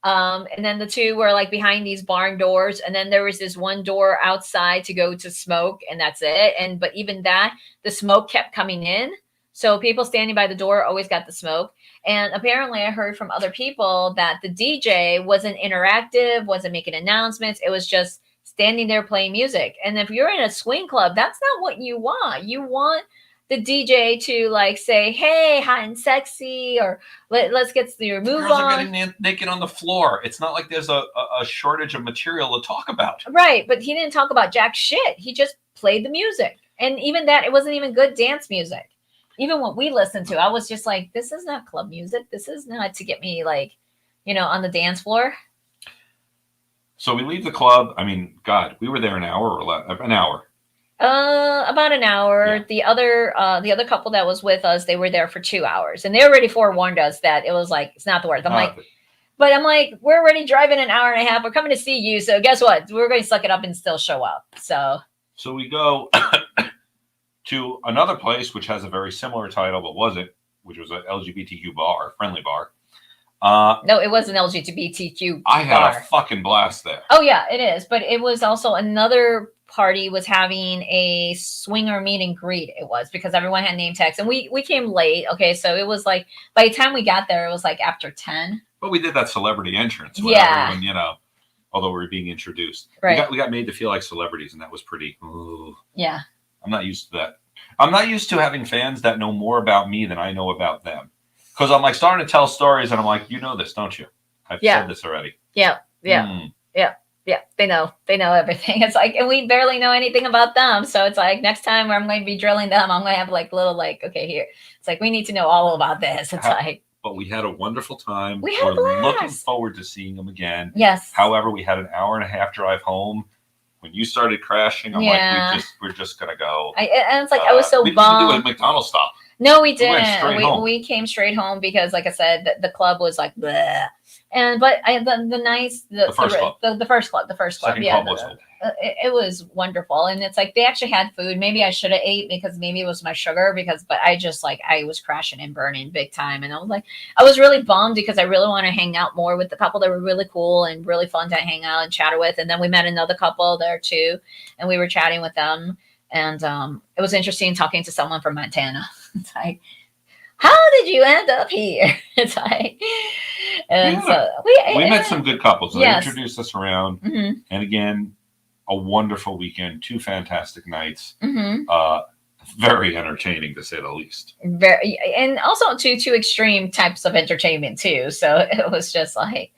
And then the 2 were like behind these barn doors. And then there was this one door outside to go to smoke, and that's it. But even that, the smoke kept coming in. So people standing by the door always got the smoke. And apparently I heard from other people that the DJ wasn't interactive, wasn't making announcements. It was just standing there playing music. And if you're in a swing club, that's not what you want. You want the DJ to like say, hey, hot and sexy, or let's get your move Girls on. Are getting naked on the floor. It's not like there's a shortage of material to talk about. Right, but he didn't talk about jack shit. He just played the music. And even that, it wasn't even good dance music. Even what we listened to, I was just like, this is not club music. This is not to get me like, on the dance floor. So we leave the club. I mean, God, we were there an hour or less. An hour. About an hour. Yeah. The other couple that was with us, they were there for 2 hours, and they already forewarned us that it was like, it's not the worth. I'm like, we're already driving an hour and a half. We're coming to see you. So guess what? We're going to suck it up and still show up. So we go to another place, which has a very similar title, but wasn't, which was an LGBTQ bar, friendly bar. No, it was an LGBTQ I had bar. A fucking blast there. Oh yeah, it is. But it was also another party was having a swinger meet and greet. It was because everyone had name tags, and we came late. Okay, so it was like by the time we got there, it was like after 10. But we did that celebrity entrance. Yeah. Everyone, although we were being introduced, right? We got made to feel like celebrities, and that was pretty. Ooh. Yeah. I'm not used to that. I'm not used to having fans that know more about me than I know about them. Because I'm like starting to tell stories, and I'm like, you know this, don't you? I've said this already. Yeah. They know everything. It's like, and we barely know anything about them. So it's like next time where I'm going to be drilling them, I'm going to have like little okay, here. It's like, we need to know all about this. It's but we had a wonderful time. We're looking forward to seeing them again. Yes. However, we had an hour and a half drive home. When you started crashing, I'm like, we're just gonna go. And it's like I was so bummed. We didn't do a McDonald's stop. No, we didn't. We came straight home because, like I said, the club was like bleh. But the first club, Second yeah, club was okay. It was wonderful, and it's like they actually had food. Maybe I should have ate because maybe it was my sugar but I just I was crashing and burning big time, and I was really bummed because I really want to hang out more with the couple. They were really cool and really fun to hang out and chat with, and then we met another couple there too, and we were chatting with them, and it was interesting talking to someone from Montana. It's like, how did you end up here? It's like, and so we met some good couples. They introduced us around, mm-hmm. and again, a wonderful weekend, 2 fantastic nights, mm-hmm. very entertaining to say the least. Very, and also two extreme types of entertainment too. So it was just like,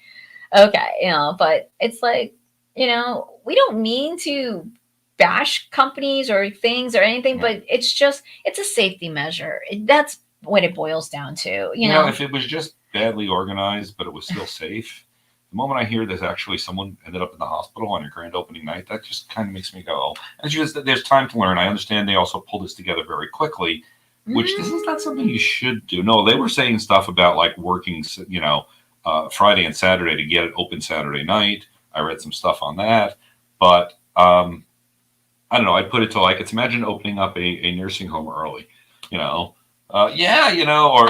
okay, but it's like, we don't mean to bash companies or things or anything, but it's a safety measure. That's what it boils down to. You know, if it was just badly organized, but it was still safe, The moment I hear there's actually someone ended up in the hospital on your grand opening night, that just kind of makes me go, oh. And just, there's time to learn. I understand they also pulled this together very quickly, which this is not something you should do. No, they were saying stuff about like working, Friday and Saturday to get it open Saturday night. I read some stuff on that, but I don't know. I'd put it to like, it's imagine opening up a nursing home early, or a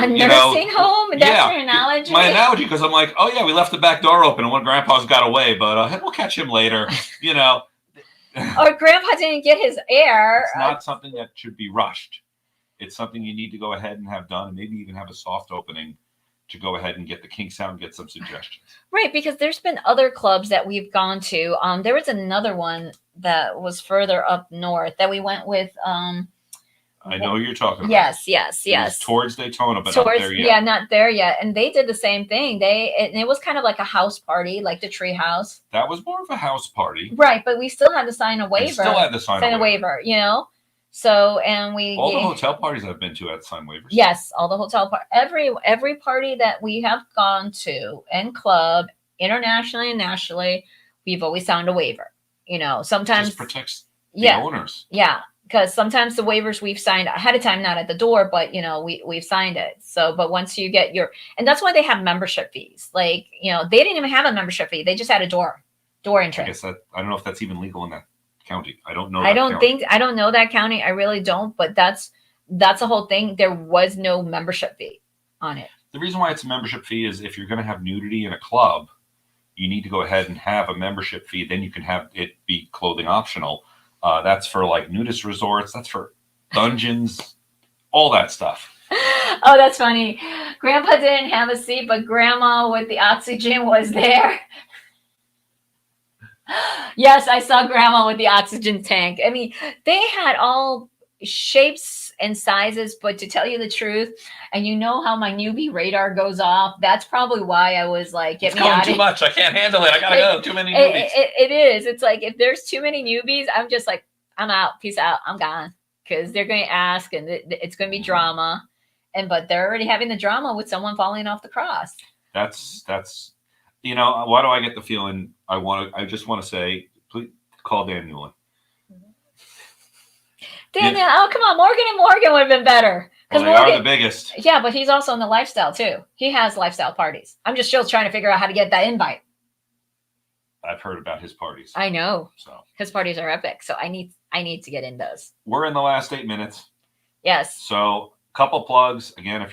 nursing home. That's your analogy. My analogy, because I'm like, oh yeah, we left the back door open and one grandpa's got away, but we'll catch him later, Or grandpa didn't get his air. It's not something that should be rushed. It's something you need to go ahead and have done, and maybe even have a soft opening to go ahead and get the kinks out and get some suggestions. Right, because there's been other clubs that we've gone to. There was another one that was further up north that we went with. I know who you're talking about. Yes. Towards Daytona, but not there yet. Yeah, not there yet. And they did the same thing. It was kind of like a house party, like the tree house. That was more of a house party. Right, but we still had to sign a waiver. We still had to sign a waiver. So, and all the hotel parties I've been to had signed waivers. Yes, all the hotel every party that we have gone to and club internationally and nationally, we've always signed a waiver. Sometimes just protects the owners. Yeah, because sometimes the waivers we've signed ahead of time, not at the door, but we've signed it. So, but once you get and that's why they have membership fees. Like they didn't even have a membership fee; they just had a door entrance. I guess I don't know if that's even legal in that county. I don't know. I don't know that county. I really don't. But that's the whole thing. There was no membership fee on it. The reason why it's a membership fee is if you're going to have nudity in a club, you need to go ahead and have a membership fee. Then you can have it be clothing optional. That's for like nudist resorts. That's for dungeons, all that stuff. Oh, that's funny. Grandpa didn't have a seat, but Grandma with the oxygen was there. Yes, I saw Grandma with the oxygen tank. I mean, they had all shapes and sizes, but to tell you the truth, and how my newbie radar goes off, that's probably why I was like, get me out of here. Too much. I can't handle it. I gotta go. Too many newbies. It is. It's like if there's too many newbies, I'm just like, I'm out. Peace out. I'm gone. Because they're going to ask, and it's going to be drama. But they're already having the drama with someone falling off the cross. That's why do I get the feeling I just want to say, please call Dan Newland. Daniel, oh come on, Morgan and Morgan would have been better. Well, they are the biggest. Yeah, but he's also in the lifestyle too. He has lifestyle parties. I'm just still trying to figure out how to get that invite. I've heard about his parties. I know. So his parties are epic. So I need to get in those. We're in the last 8 minutes. Yes. So couple plugs again.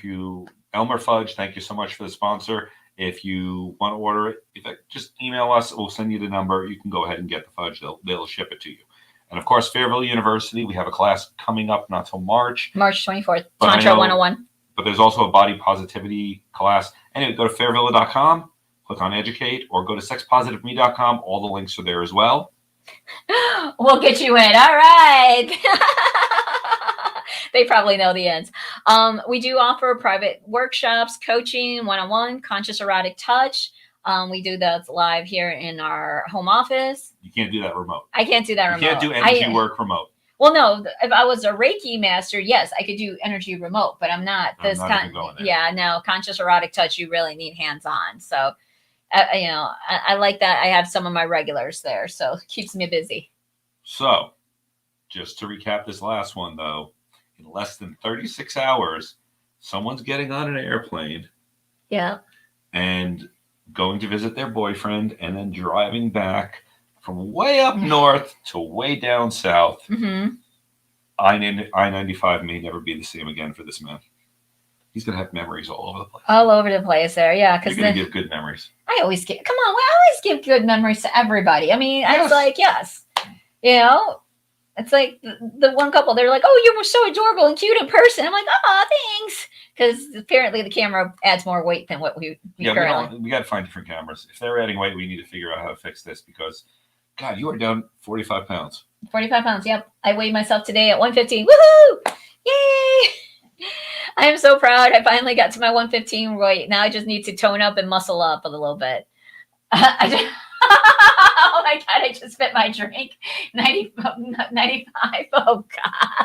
Elmer Fudge, thank you so much for the sponsor. If you want to order it, just email us. We'll send you the number. You can go ahead and get the fudge. They'll ship it to you. And, of course, Fairville University, we have a class coming up not till March. March 24th, Tantra 101. But there's also a body positivity class. Anyway, go to fairvilla.com, click on educate, or go to sexpositiveme.com. All the links are there as well. We'll get you in. All right. They probably know the ends. We do offer private workshops, coaching, one-on-one, conscious erotic touch. We do that live here in our home office. You can't do that remote. I can't do that remote. You can't do energy work remote. Well, no. If I was a Reiki master, yes, I could do energy remote, but I'm not. Conscious erotic touch, you really need hands-on. So, I like that. I have some of my regulars there, so it keeps me busy. So, just to recap this last one, though, in less than 36 hours, someone's getting on an airplane. Yeah. And going to visit their boyfriend and then driving back from way up north to way down south. Mm-hmm. I-95 may never be the same again for this man. He's going to have memories all over the place. All over the place there, yeah. You're going to give good memories. I always give good memories to everybody. I mean, yes. I was like, yes. It's like the one couple, they're like, oh, you were so adorable and cute in person. I'm like, oh, thanks. Because apparently the camera adds more weight than what we currently. We got to find different cameras. If they're adding weight, we need to figure out how to fix this because, God, you are down 45 pounds. 45 pounds, yep. I weighed myself today at 115. Woohoo! Yay! I am so proud. I finally got to my 115 weight. Now I just need to tone up and muscle up a little bit. Oh my God, I just spit my drink. 95. Oh God.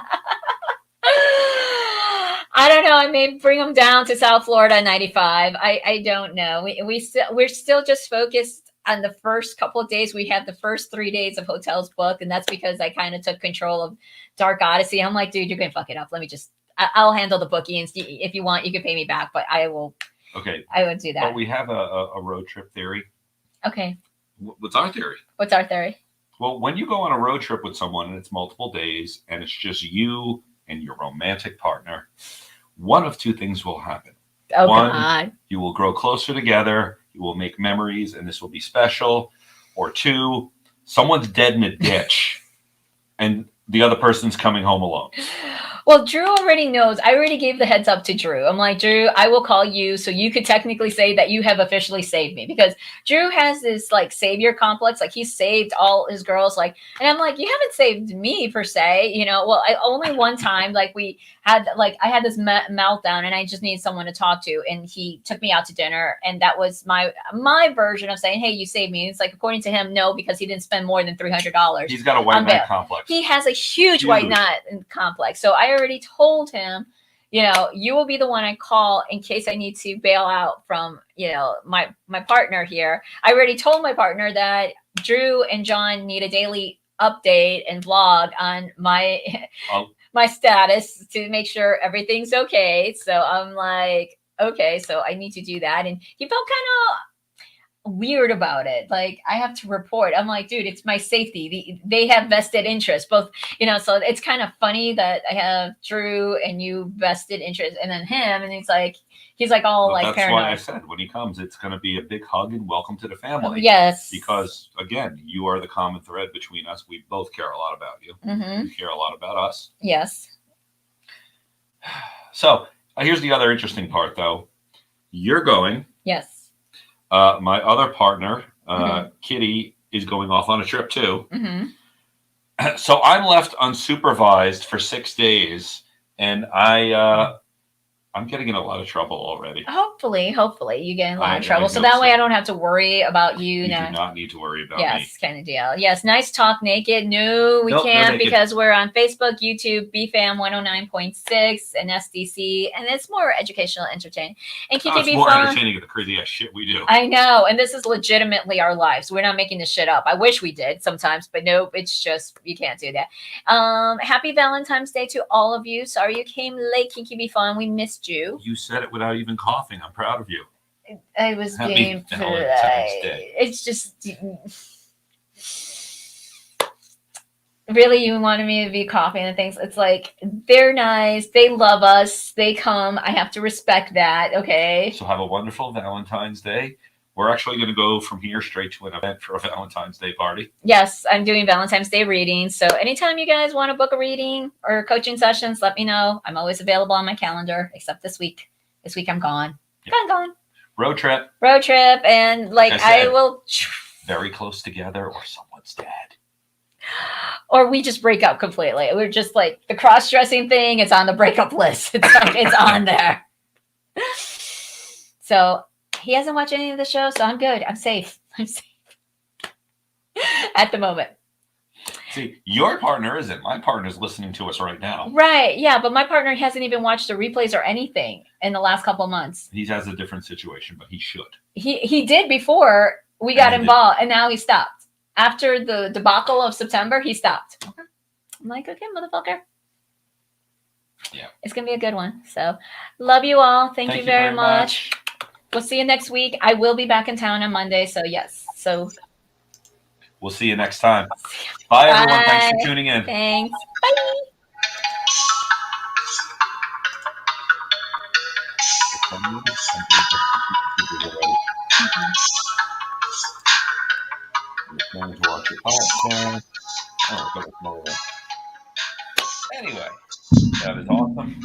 I don't know. I may bring them down to South Florida 95. I don't know. We're still just focused on the first couple of days. We had the first 3 days of hotels booked, and that's because I kind of took control of Dark Odyssey. I'm like, dude, you're gonna fuck it up. Let me just. I'll handle the bookings. If you want, you can pay me back, but I will. Okay. I would do that. But we have a road trip theory. Okay. What's our theory? What's our theory? Well, when you go on a road trip with someone and it's multiple days and it's just you and your romantic partner, one of two things will happen. Oh, One, God. you will grow closer together, you will make memories, and this will be special. Or two, someone's dead in a ditch and the other person's coming home alone. Well, Drew already knows. I already gave the heads up to Drew. I'm like, Drew, I will call you so you could technically say that you have officially saved me, because Drew has this like savior complex. Like, he saved all his girls. Like, and I'm like, you haven't saved me per se. You know, well, only one time, like I had this meltdown and I just needed someone to talk to. And he took me out to dinner. And that was my version of saying, hey, you saved me. And it's like, according to him, no, because he didn't spend more than $300. He's got a white knight complex. He has a huge white knight complex. So I already told him, you know, you will be the one I call in case I need to bail out from, you know, my partner here. I already told my partner that Drew and John need a daily update and vlog on my my status to make sure everything's okay. So I'm like, okay, so I need to do that. And he felt kind of weird about it. Like, I have to report. I'm like, dude, it's my safety. They have vested interest, both, you know, so it's kind of funny that I have Drew and you vested interest and then him. And he's like all like that's paranoid. Why I said when he comes, it's going to be a big hug and welcome to the family. Yes. Because again, you are the common thread between us. We both care a lot about you. Mm-hmm. You care a lot about us. Yes. So here's the other interesting part, though. You're going. Yes. My other partner, Kitty, is going off on a trip too. Mm-hmm. So I'm left unsupervised for 6 days, and I'm getting in a lot of trouble already. Hopefully you get in a lot of trouble. So that way I don't have to worry about you. You do not need to worry about me. Yes, kind of deal. Yes, nice talk naked. No, we can't because we're on Facebook, YouTube, BFAM 109.6 and SDC, and it's more educational, entertaining. And it's more entertaining than the crazy ass shit we do. I know, and this is legitimately our lives. We're not making this shit up. I wish we did sometimes, but nope, it's just you can't do that. Happy Valentine's Day to all of you. Sorry you came late, Kinky Be Fun. We missed you. You said it without even coughing. I'm proud of you. I was being polite. It's just really, you wanted me to be coughing and things. It's like, they're nice. They love us. They come. I have to respect that. Okay. So have a wonderful Valentine's Day. We're actually going to go from here straight to an event for a Valentine's Day party. Yes, I'm doing Valentine's Day readings. So anytime you guys want to book a reading or coaching sessions, let me know. I'm always available on my calendar, except this week. This week I'm gone. Yep. Gone. Road trip. And like I will. Very close together or someone's dead. Or we just break up completely. We're just like the cross-dressing thing. It's on the breakup list. It's like, it's on there. So he hasn't watched any of the show, so I'm good. I'm safe. At the moment. See, your partner isn't. My partner's listening to us right now. Right. Yeah, but my partner hasn't even watched the replays or anything in the last couple of months. He has a different situation, but he should. He did before we got involved, and now he stopped. After the debacle of September, he stopped. Okay. I'm like, okay, motherfucker. Yeah. It's going to be a good one. So, love you all. Thank you very much. We'll see you next week. I will be back in town on Monday, so yes. So we'll see you next time. Bye, everyone. Thanks for tuning in. Thanks. Bye. Anyway, that is awesome.